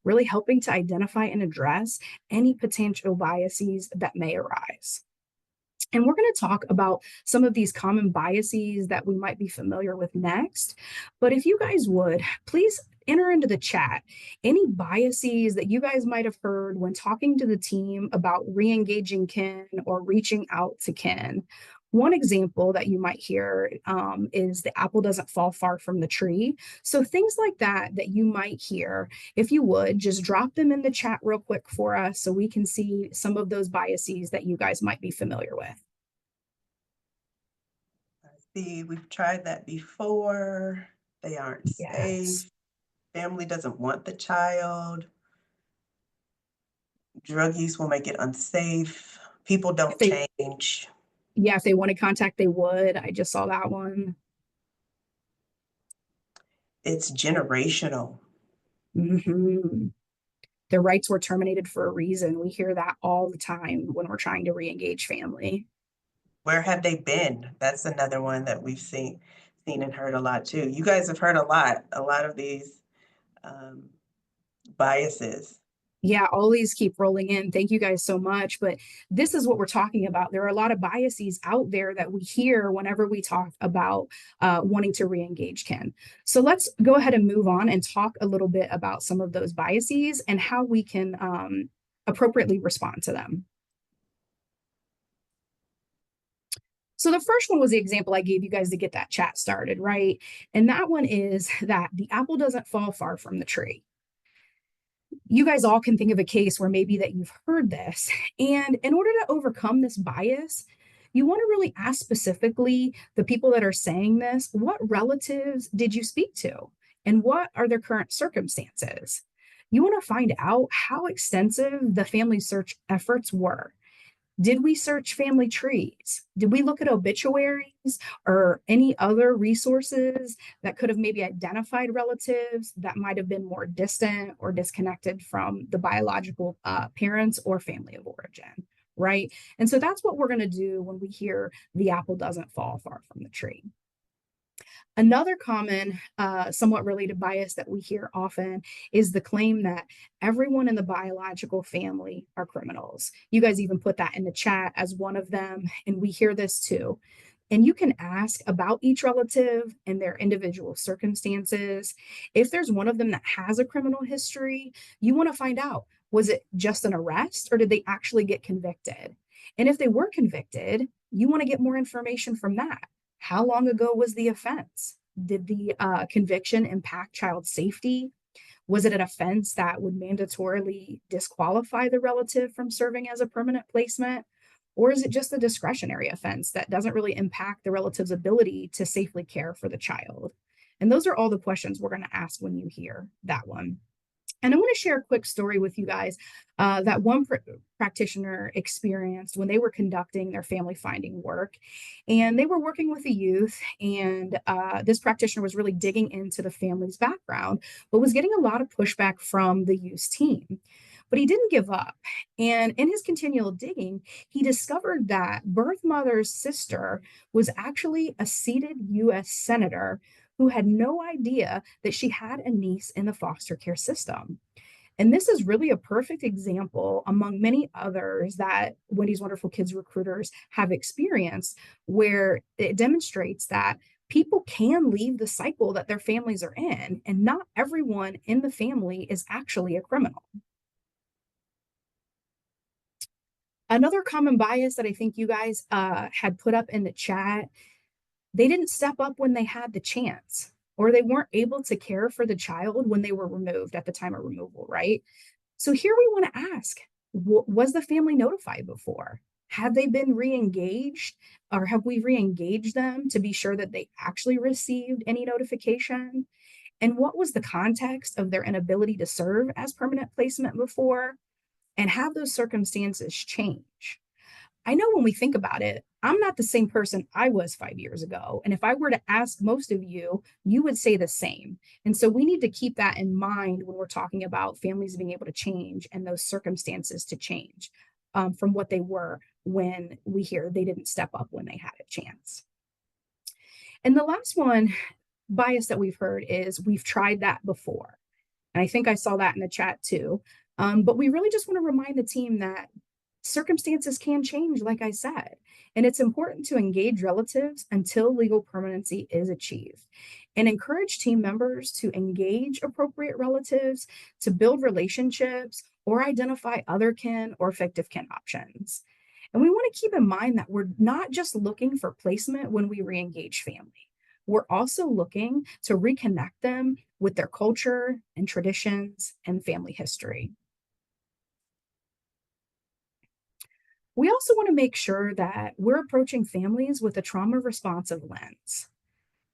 really helping to identify and address any potential biases that may arise. And we're going to talk about some of these common biases that we might be familiar with next. But if you guys would, please enter into the chat any biases that you guys might have heard when talking to the team about re-engaging kin or reaching out to kin. One example that you might hear is the apple doesn't fall far from the tree. So things like that you might hear, if you would, just drop them in the chat real quick for us so we can see some of those biases that you guys might be familiar with. See, we've tried that before. They aren't safe. Family doesn't want the child. Drug use will make it unsafe. People don't change. Yeah, if they wanted contact, they would. I just saw that one. It's generational. Their rights were terminated for a reason. We hear that all the time when we're trying to re-engage family. Where have they been? That's another one that we've seen and heard a lot too. You guys have heard a lot of these biases. Yeah, all these keep rolling in. Thank you guys so much. But this is what we're talking about. There are a lot of biases out there that we hear whenever we talk about wanting to re-engage kin. So let's go ahead and move on and talk a little bit about some of those biases and how we can appropriately respond to them. So the first one was the example I gave you guys to get that chat started, right? And that one is that the apple doesn't fall far from the tree. You guys all can think of a case where maybe that you've heard this. And in order to overcome this bias, you want to really ask specifically the people that are saying this, what relatives did you speak to? And what are their current circumstances? You want to find out how extensive the family search efforts were. Did we search family trees? Did we look at obituaries or any other resources that could have maybe identified relatives that might have been more distant or disconnected from the biological parents or family of origin, right? And so that's what we're going to do when we hear the apple doesn't fall far from the tree. Another common, somewhat related bias that we hear often is the claim that everyone in the biological family are criminals. You guys even put that in the chat as one of them, and we hear this too. And you can ask about each relative and their individual circumstances. If there's one of them that has a criminal history, you want to find out, was it just an arrest or did they actually get convicted? And if they were convicted, you want to get more information from that. How long ago was the offense? Did the conviction impact child safety? Was it an offense that would mandatorily disqualify the relative from serving as a permanent placement? Or is it just a discretionary offense that doesn't really impact the relative's ability to safely care for the child? And those are all the questions we're going to ask when you hear that one. And I want to share a quick story with you guys that one practitioner experienced when they were conducting their family finding work. And they were working with a youth, and this practitioner was really digging into the family's background, but was getting a lot of pushback from the youth's team. But he didn't give up. And in his continual digging, he discovered that birth mother's sister was actually a seated US senator who had no idea that she had a niece in the foster care system. And this is really a perfect example among many others that Wendy's Wonderful Kids recruiters have experienced, where it demonstrates that people can leave the cycle that their families are in, and not everyone in the family is actually a criminal. Another common bias that I think you guys had put up in the chat, they didn't step up when they had the chance, or they weren't able to care for the child when they were removed at the time of removal, right? So here we want to ask, was the family notified before? Have they been re-engaged, or have we re-engaged them to be sure that they actually received any notification? And what was the context of their inability to serve as permanent placement before? And have those circumstances change? I know when we think about it, I'm not the same person I was 5 years ago. And if I were to ask most of you, you would say the same. And so we need to keep that in mind when we're talking about families being able to change and those circumstances to change from what they were when we hear they didn't step up when they had a chance. And the last one, bias that we've heard, is we've tried that before. And I think I saw that in the chat too. But we really just want to remind the team that circumstances can change, like I said, and it's important to engage relatives until legal permanency is achieved, and encourage team members to engage appropriate relatives, to build relationships, or identify other kin or fictive kin options. And we want to keep in mind that we're not just looking for placement when we re-engage family. We're also looking to reconnect them with their culture and traditions and family history. We also want to make sure that we're approaching families with a trauma responsive lens.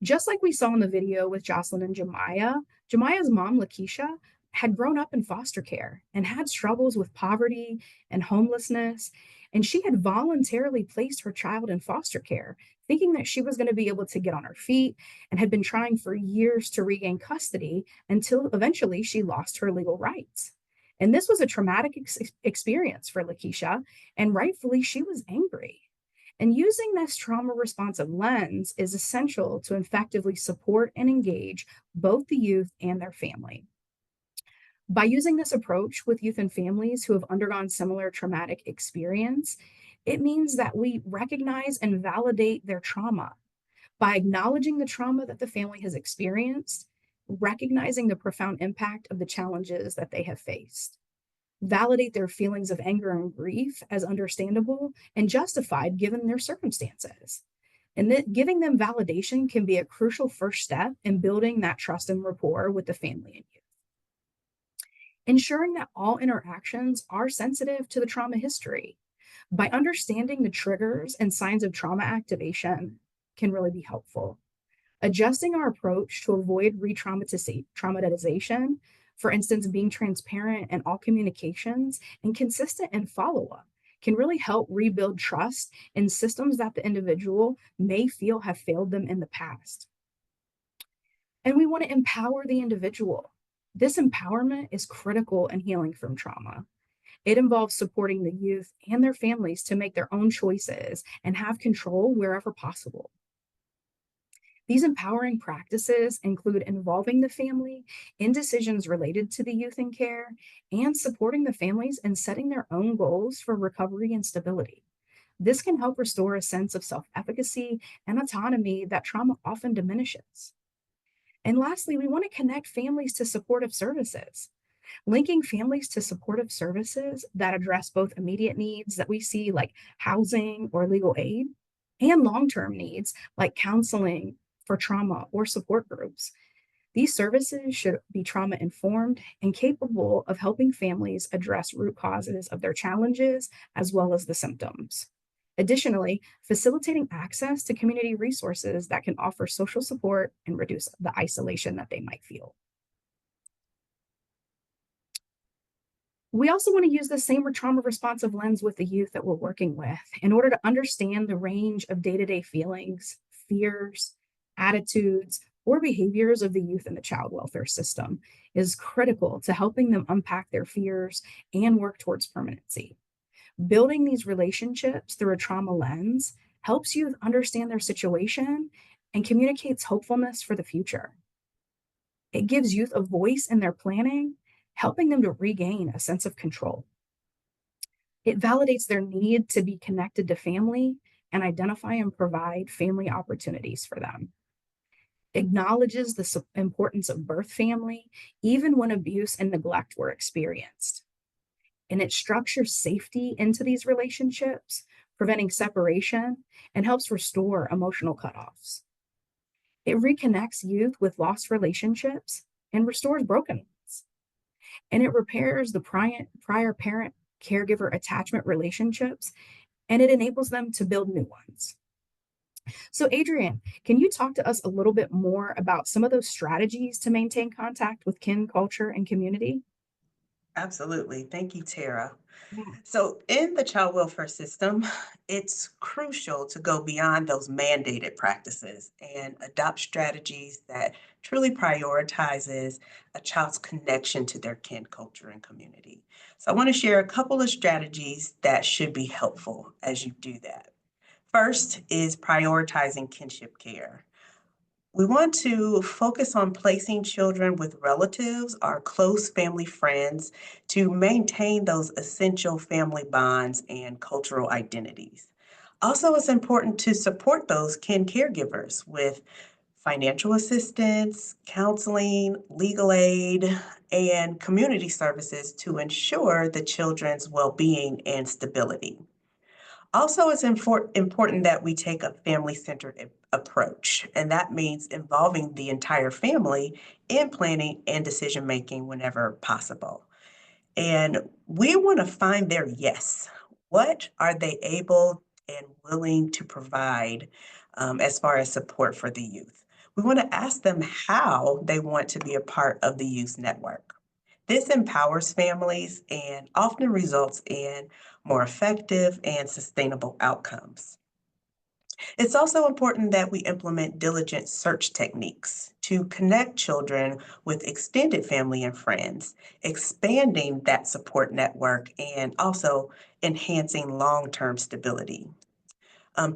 Just like we saw in the video with Jocelyn and Jemiah's mom, Lakeisha, had grown up in foster care and had struggles with poverty and homelessness. And she had voluntarily placed her child in foster care, thinking that she was going to be able to get on her feet, and had been trying for years to regain custody until eventually she lost her legal rights. And this was a traumatic experience for Lakeisha, and rightfully she was angry. And using this trauma responsive lens is essential to effectively support and engage both the youth and their family. By using this approach with youth and families who have undergone similar traumatic experience, it means that we recognize and validate their trauma. By acknowledging the trauma that the family has experienced, recognizing the profound impact of the challenges that they have faced. Validate their feelings of anger and grief as understandable and justified given their circumstances. And that giving them validation can be a crucial first step in building that trust and rapport with the family and youth. Ensuring that all interactions are sensitive to the trauma history. By understanding the triggers and signs of trauma activation can really be helpful. Adjusting our approach to avoid re-traumatization, for instance, being transparent in all communications and consistent in follow-up, can really help rebuild trust in systems that the individual may feel have failed them in the past. And we want to empower the individual. This empowerment is critical in healing from trauma. It involves supporting the youth and their families to make their own choices and have control wherever possible. These empowering practices include involving the family in decisions related to the youth in care and supporting the families in setting their own goals for recovery and stability. This can help restore a sense of self-efficacy and autonomy that trauma often diminishes. And lastly, we want to connect families to supportive services. Linking families to supportive services that address both immediate needs that we see, like housing or legal aid, and long-term needs like counseling for trauma or support groups. These services should be trauma informed and capable of helping families address root causes of their challenges as well as the symptoms. Additionally, facilitating access to community resources that can offer social support and reduce the isolation that they might feel. We also want to use the same trauma responsive lens with the youth that we're working with in order to understand the range of day-to-day feelings, fears, attitudes, or behaviors of the youth in the child welfare system is critical to helping them unpack their fears and work towards permanency. Building these relationships through a trauma lens helps youth understand their situation and communicates hopefulness for the future. It gives youth a voice in their planning, helping them to regain a sense of control. It validates their need to be connected to family and identify and provide family opportunities for them. Acknowledges the importance of birth family, even when abuse and neglect were experienced. And it structures safety into these relationships, preventing separation, and helps restore emotional cutoffs. It reconnects youth with lost relationships and restores broken ones. And it repairs the prior parent caregiver attachment relationships, and it enables them to build new ones. So, Adrienne, can you talk to us a little bit more about some of those strategies to maintain contact with kin, culture, and community? Absolutely. Thank you, Tara. Yeah. So, in the child welfare system, it's crucial to go beyond those mandated practices and adopt strategies that truly prioritizes a child's connection to their kin, culture, and community. So, I want to share a couple of strategies that should be helpful as you do that. First is prioritizing kinship care. We want to focus on placing children with relatives or close family friends to maintain those essential family bonds and cultural identities. Also, it's important to support those kin caregivers with financial assistance, counseling, legal aid, and community services to ensure the children's well-being and stability. Also, it's important that we take a family-centered approach, and that means involving the entire family in planning and decision-making whenever possible. And we want to find their yes. What are they able and willing to provide as far as support for the youth? We want to ask them how they want to be a part of the youth network. This empowers families and often results in more effective and sustainable outcomes. It's also important that we implement diligent search techniques to connect children with extended family and friends, expanding that support network and also enhancing long-term stability.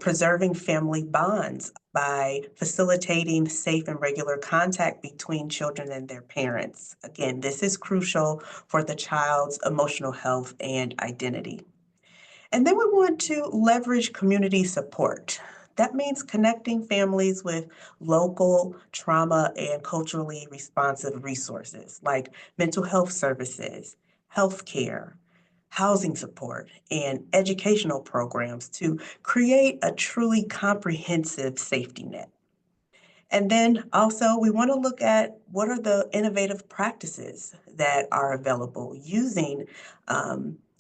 Preserving family bonds by facilitating safe and regular contact between children and their parents. Again, this is crucial for the child's emotional health and identity. And then we want to leverage community support. That means connecting families with local trauma and culturally responsive resources like mental health services, healthcare, housing support, and educational programs to create a truly comprehensive safety net. And then also, we want to look at what are the innovative practices that are available using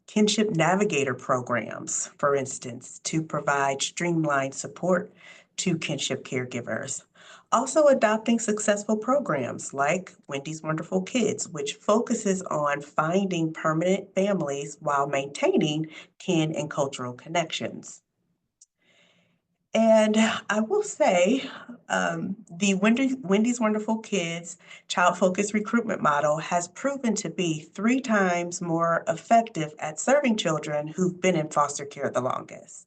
kinship navigator programs, for instance, to provide streamlined support to kinship caregivers. Also, adopting successful programs like Wendy's Wonderful Kids, which focuses on finding permanent families while maintaining kin and cultural connections. And I will say, the Wendy's Wonderful Kids child-focused recruitment model has proven to be 3 times more effective at serving children who've been in foster care the longest.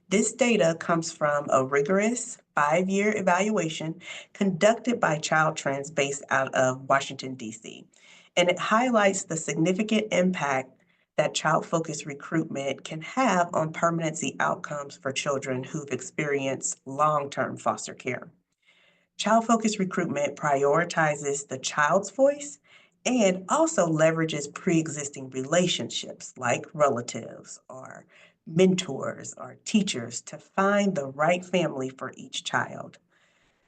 This data comes from a rigorous 5-year evaluation conducted by Child Trends based out of Washington, D.C. And it highlights the significant impact that child-focused recruitment can have on permanency outcomes for children who've experienced long-term foster care. Child-focused recruitment prioritizes the child's voice and also leverages pre-existing relationships like relatives or mentors or teachers to find the right family for each child.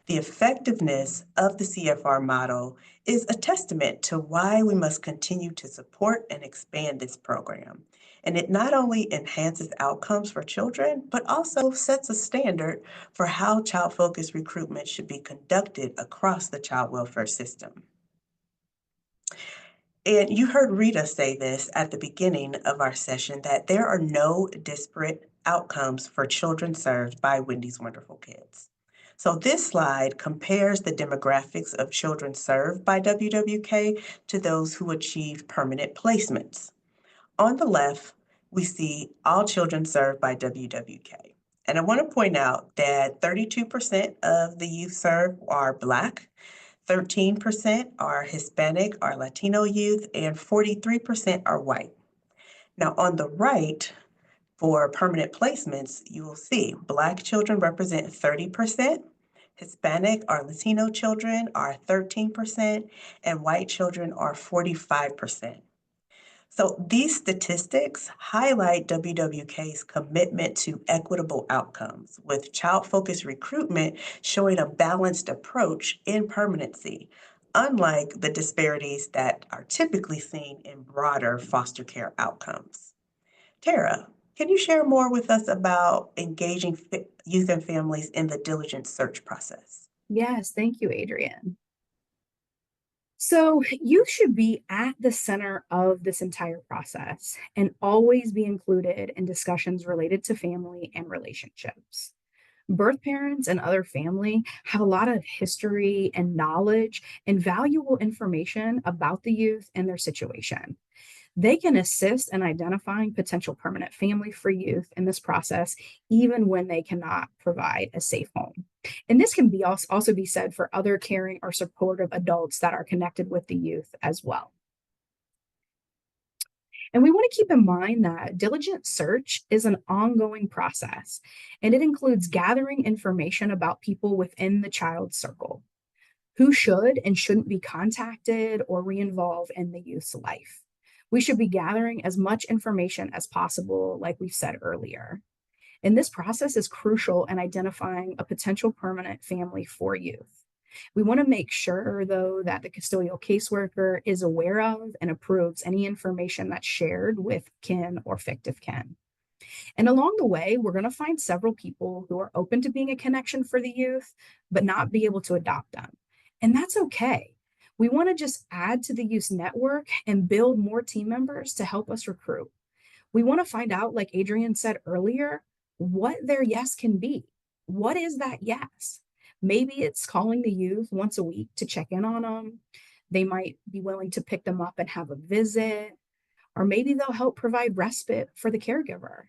The effectiveness of the CFR model is a testament to why we must continue to support and expand this program. And it not only enhances outcomes for children, but also sets a standard for how child-focused recruitment should be conducted across the child welfare system. And you heard Rita say this at the beginning of our session, that there are no disparate outcomes for children served by Wendy's Wonderful Kids. So this slide compares the demographics of children served by WWK to those who achieved permanent placements. On the left, we see all children served by WWK. And I want to point out that 32% of the youth served are Black, 13% are Hispanic or Latino youth, and 43% are white. Now, on the right, for permanent placements, you will see Black children represent 30%, Hispanic or Latino children are 13%, and white children are 45%. So these statistics highlight WWK's commitment to equitable outcomes, with child-focused recruitment showing a balanced approach in permanency, unlike the disparities that are typically seen in broader foster care outcomes. Tara, can you share more with us about engaging youth and families in the diligent search process? Yes, thank you, Adrienne. So, youth should be at the center of this entire process and always be included in discussions related to family and relationships. Birth parents and other family have a lot of history and knowledge and valuable information about the youth and their situation. They can assist in identifying potential permanent family for youth in this process, even when they cannot provide a safe home. And this can be also be said for other caring or supportive adults that are connected with the youth as well. And we want to keep in mind that diligent search is an ongoing process, and it includes gathering information about people within the child's circle, who should and shouldn't be contacted or re-involved in the youth's life. We should be gathering as much information as possible, like we've said earlier. And this process is crucial in identifying a potential permanent family for youth. We want to make sure, though, that the custodial caseworker is aware of and approves any information that's shared with kin or fictive kin. And along the way, we're going to find several people who are open to being a connection for the youth, but not be able to adopt them. And that's okay. We want to just add to the youth network and build more team members to help us recruit. We want to find out, like Adrienne said earlier, what their yes can be. What is that yes? Maybe it's calling the youth once a week to check in on them. They might be willing to pick them up and have a visit, or maybe they'll help provide respite for the caregiver.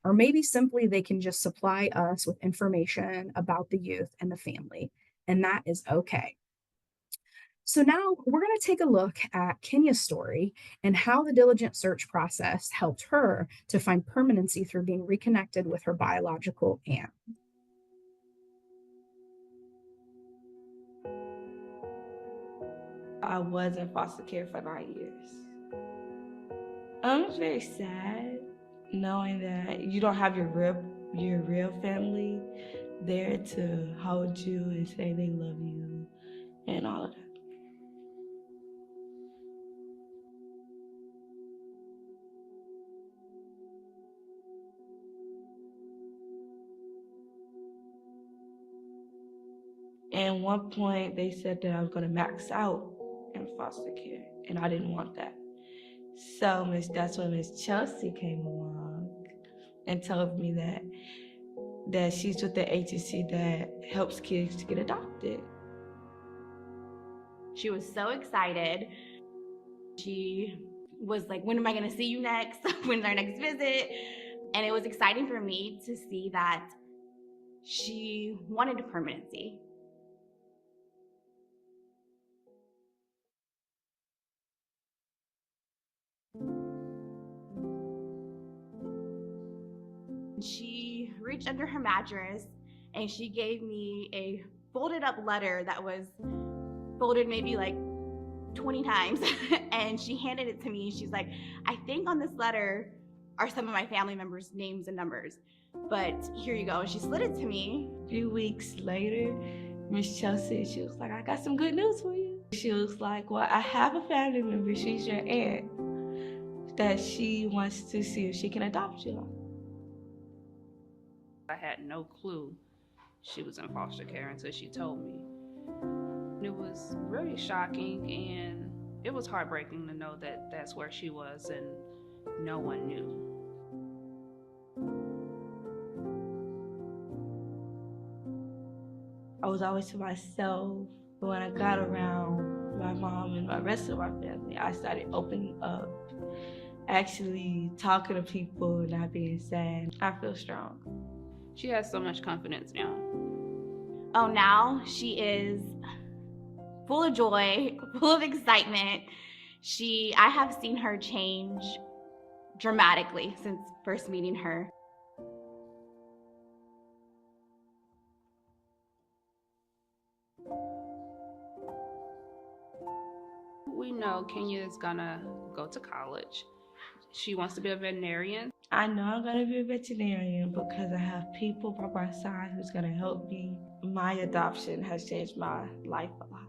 Or maybe simply they can just supply us with information about the youth and the family, and that is okay. So now we're going to take a look at Kenya's story and how the diligent search process helped her to find permanency through being reconnected with her biological aunt. I was in foster care for 9 years. It's very sad knowing that you don't have your real family there to hold you and say they love you and all of that. And one point they said that I was going to max out in foster care, and I didn't want that. So that's when Miss Chelsea came along and told me that she's with the agency that helps kids to get adopted. She was so excited. She was like, when am I gonna see you next? When's our next visit? And it was exciting for me to see that she wanted a permanency. She reached under her mattress and she gave me a folded up letter that was folded maybe like 20 times. And she handed it to me. She's like, I think on this letter are some of my family members' names and numbers, but here you go. And she slid it to me. A few weeks later, Miss Chelsea, she was like, I got some good news for you. She was like, well, I have a family member, she's your aunt, that she wants to see if she can adopt you. I had no clue she was in foster care until she told me. It was really shocking, and it was heartbreaking to know that that's where she was and no one knew. I was always to myself. But when I got around my mom and the rest of my family, I started opening up, actually talking to people, not being sad. I feel strong. She has so much confidence now. Oh, now she is full of joy, full of excitement. I have seen her change dramatically since first meeting her. We know Kenya is gonna go to college. She wants to be a veterinarian. I know I'm gonna be a veterinarian because I have people by my side who's gonna help me. My adoption has changed my life a lot.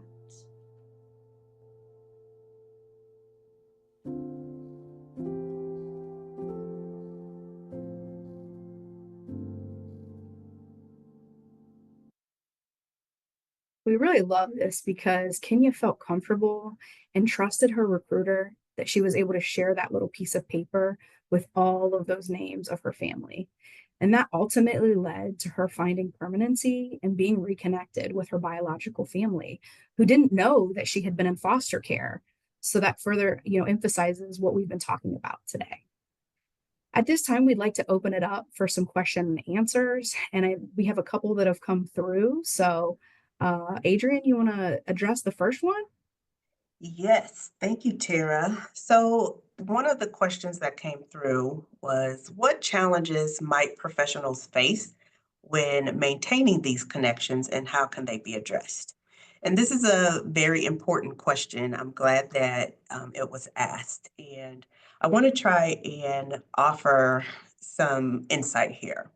We really love this because Kenya felt comfortable and trusted her recruiter that she was able to share that little piece of paper with all of those names of her family. And that ultimately led to her finding permanency and being reconnected with her biological family, who didn't know that she had been in foster care. So that further, emphasizes what we've been talking about today. At this time, we'd like to open it up for some question and answers, and we have a couple that have come through. So, Adrian, you want to address the first one? Yes, thank you, Tara. So, one of the questions that came through was what challenges might professionals face when maintaining these connections and how can they be addressed? And this is a very important question. I'm glad that it was asked. And I want to try and offer some insight here.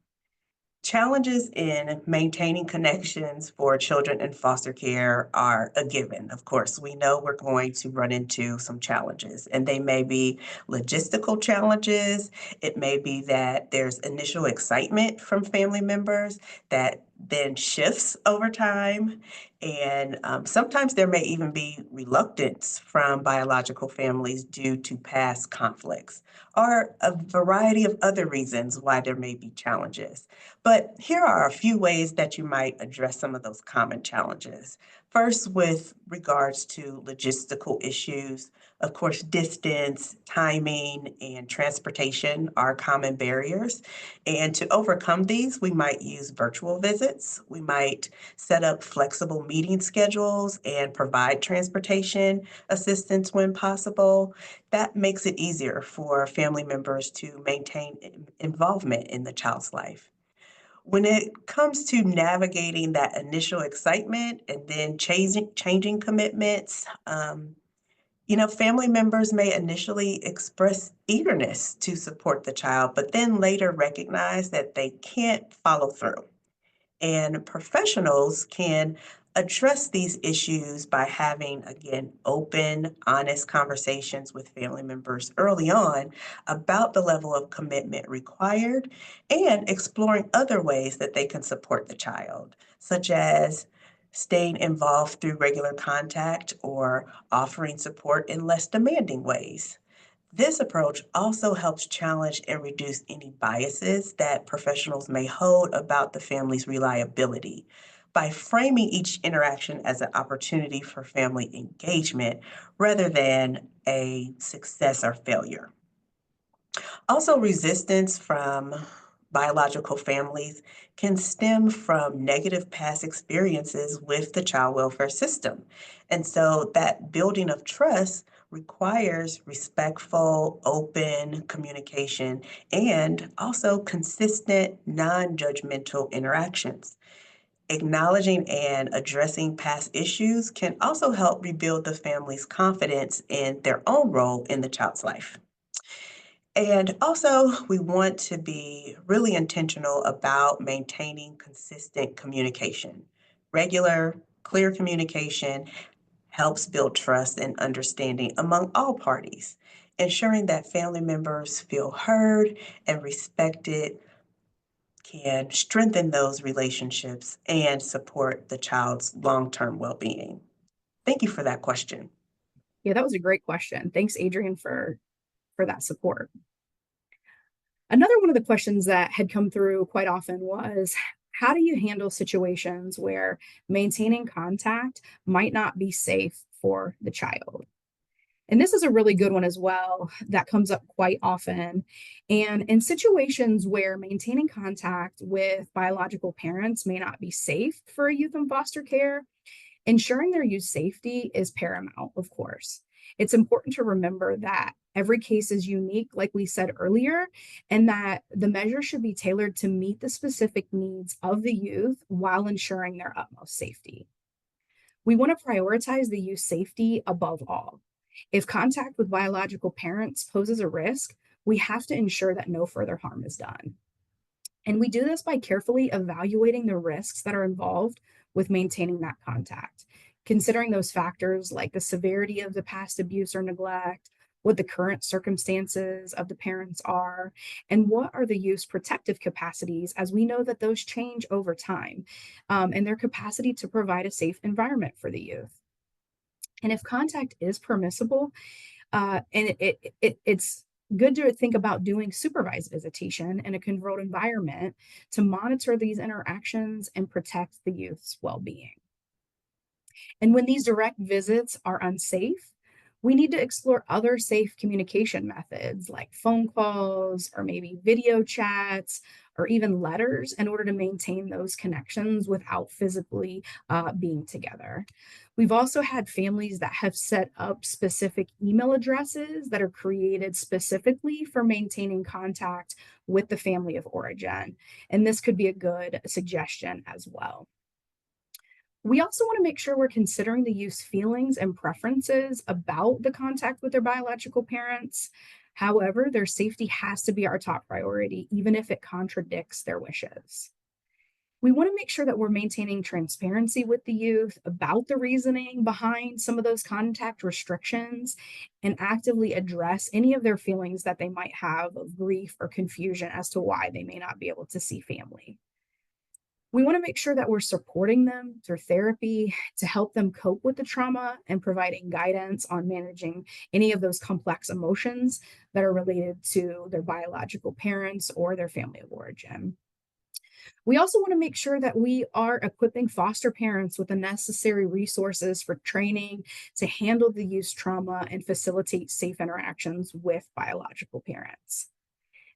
Challenges in maintaining connections for children in foster care are a given. Of course, we know we're going to run into some challenges, and they may be logistical challenges. It may be that there's initial excitement from family members that then shifts over time. And sometimes there may even be reluctance from biological families due to past conflicts or a variety of other reasons why there may be challenges. But here are a few ways that you might address some of those common challenges. First, with regards to logistical issues, of course, distance, timing, and transportation are common barriers. And to overcome these, we might use virtual visits. We might set up flexible meeting schedules and provide transportation assistance when possible. That makes it easier for family members to maintain involvement in the child's life. When it comes to navigating that initial excitement and then changing commitments, family members may initially express eagerness to support the child, but then later recognize that they can't follow through. And professionals can address these issues by having, again, open, honest conversations with family members early on about the level of commitment required and exploring other ways that they can support the child, such as staying involved through regular contact or offering support in less demanding ways. This approach also helps challenge and reduce any biases that professionals may hold about the family's reliability by framing each interaction as an opportunity for family engagement rather than a success or failure. Also, resistance from biological families can stem from negative past experiences with the child welfare system. And so that building of trust requires respectful, open communication and also consistent, non judgmental interactions. Acknowledging and addressing past issues can also help rebuild the family's confidence in their own role in the child's life. And also, we want to be really intentional about maintaining consistent communication. Regular, clear communication helps build trust and understanding among all parties. Ensuring that family members feel heard and respected can strengthen those relationships and support the child's long term well being. Thank you for that question. Yeah, that was a great question. Thanks, Adrian, for that support. Another one of the questions that had come through quite often was, How do you handle situations where maintaining contact might not be safe for the child? And this is a really good one as well that comes up quite often. And in situations where maintaining contact with biological parents may not be safe for a youth in foster care, ensuring their youth safety is paramount, of course. It's important to remember that every case is unique, like we said earlier, and that the measure should be tailored to meet the specific needs of the youth while ensuring their utmost safety. We want to prioritize the youth safety above all. If contact with biological parents poses a risk, we have to ensure that no further harm is done. And we do this by carefully evaluating the risks that are involved with maintaining that contact, considering those factors like the severity of the past abuse or neglect, what the current circumstances of the parents are, and what are the youth's protective capacities, as we know that those change over time, and their capacity to provide a safe environment for the youth. And if contact is permissible, it's good to think about doing supervised visitation in a controlled environment to monitor these interactions and protect the youth's well-being. And when these direct visits are unsafe, we need to explore other safe communication methods like phone calls or maybe video chats or even letters in order to maintain those connections without physically being together. We've also had families that have set up specific email addresses that are created specifically for maintaining contact with the family of origin. And this could be a good suggestion as well. We also want to make sure we're considering the youth's feelings and preferences about the contact with their biological parents. However, their safety has to be our top priority, even if it contradicts their wishes. We want to make sure that we're maintaining transparency with the youth about the reasoning behind some of those contact restrictions and actively address any of their feelings that they might have of grief or confusion as to why they may not be able to see family. We want to make sure that we're supporting them through therapy to help them cope with the trauma and providing guidance on managing any of those complex emotions that are related to their biological parents or their family of origin. We also want to make sure that we are equipping foster parents with the necessary resources for training to handle the youth's trauma and facilitate safe interactions with biological parents.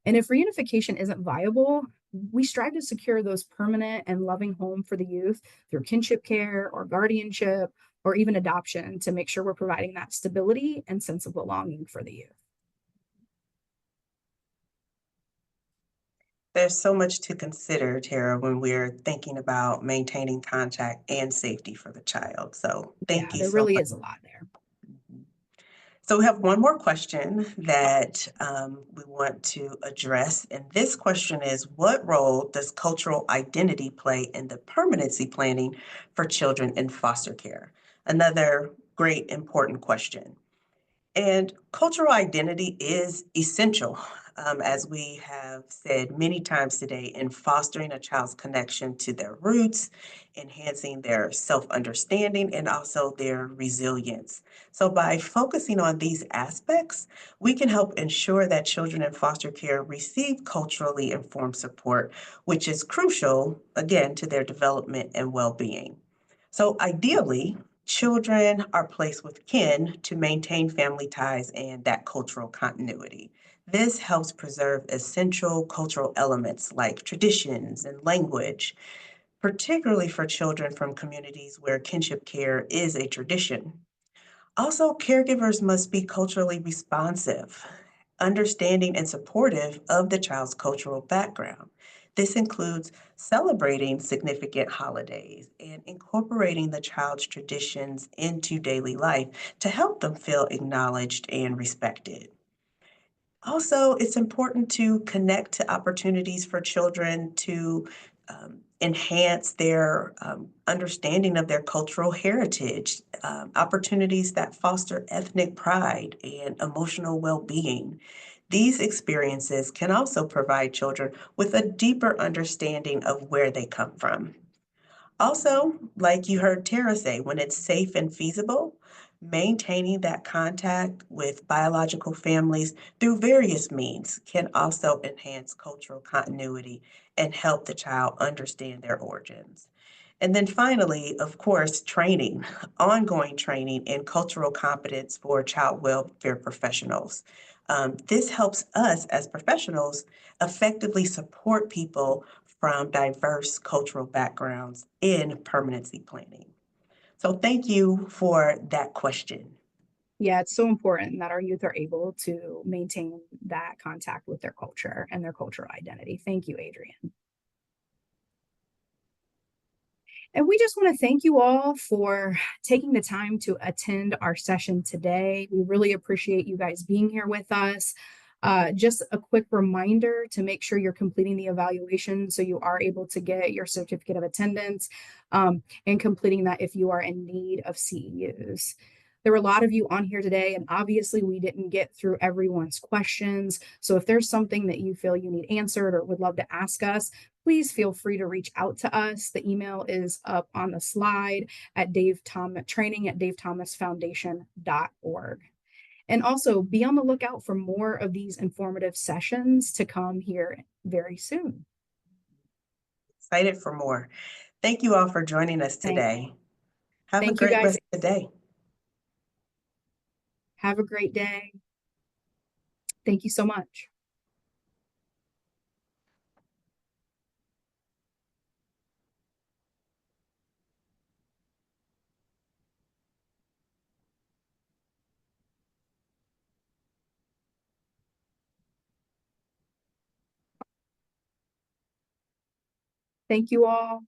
And if reunification isn't viable, we strive to secure those permanent and loving home for the youth through kinship care or guardianship or even adoption to make sure we're providing that stability and sense of belonging for the youth. There's so much to consider, Tara, when we're thinking about maintaining contact and safety for the child. So thank you There so really much. is a lot there. So we have one more question that we want to address. And this question is, what role does cultural identity play in the permanency planning for children in foster care? Another great important question. And cultural identity is essential, as we have said many times today, in fostering a child's connection to their roots, enhancing their self-understanding, and also their resilience. So by focusing on these aspects, we can help ensure that children in foster care receive culturally informed support, which is crucial, again, to their development and well-being. So ideally, children are placed with kin to maintain family ties and that cultural continuity. This helps preserve essential cultural elements like traditions and language, particularly for children from communities where kinship care is a tradition. Also, caregivers must be culturally responsive, understanding and supportive of the child's cultural background. This includes celebrating significant holidays and incorporating the child's traditions into daily life to help them feel acknowledged and respected. Also, it's important to connect to opportunities for children to enhance their understanding of their cultural heritage, opportunities that foster ethnic pride and emotional well-being. These experiences can also provide children with a deeper understanding of where they come from. Also, like you heard Tara say, when it's safe and feasible, Maintaining that contact with biological families through various means can also enhance cultural continuity and help the child understand their origins. And then finally, of course, training, ongoing training in cultural competence for child welfare professionals. This helps us as professionals effectively support people from diverse cultural backgrounds in permanency planning. So thank you for that question. Yeah, it's so important that our youth are able to maintain that contact with their culture and their cultural identity. Thank you, Adrian. And we just want to thank you all for taking the time to attend our session today. We really appreciate you guys being here with us. Just a quick reminder to make sure you're completing the evaluation so you are able to get your certificate of attendance, and completing that if you are in need of CEUs. There were a lot of you on here today, and obviously we didn't get through everyone's questions. So if there's something that you feel you need answered or would love to ask us, please feel free to reach out to us. The email is up on the slide at training@davethomasfoundation.org. And also be on the lookout for more of these informative sessions to come here very soon. Excited for more. Thank you all for joining us today. Have a great rest of the day. Have a great day. Thank you so much. Thank you all.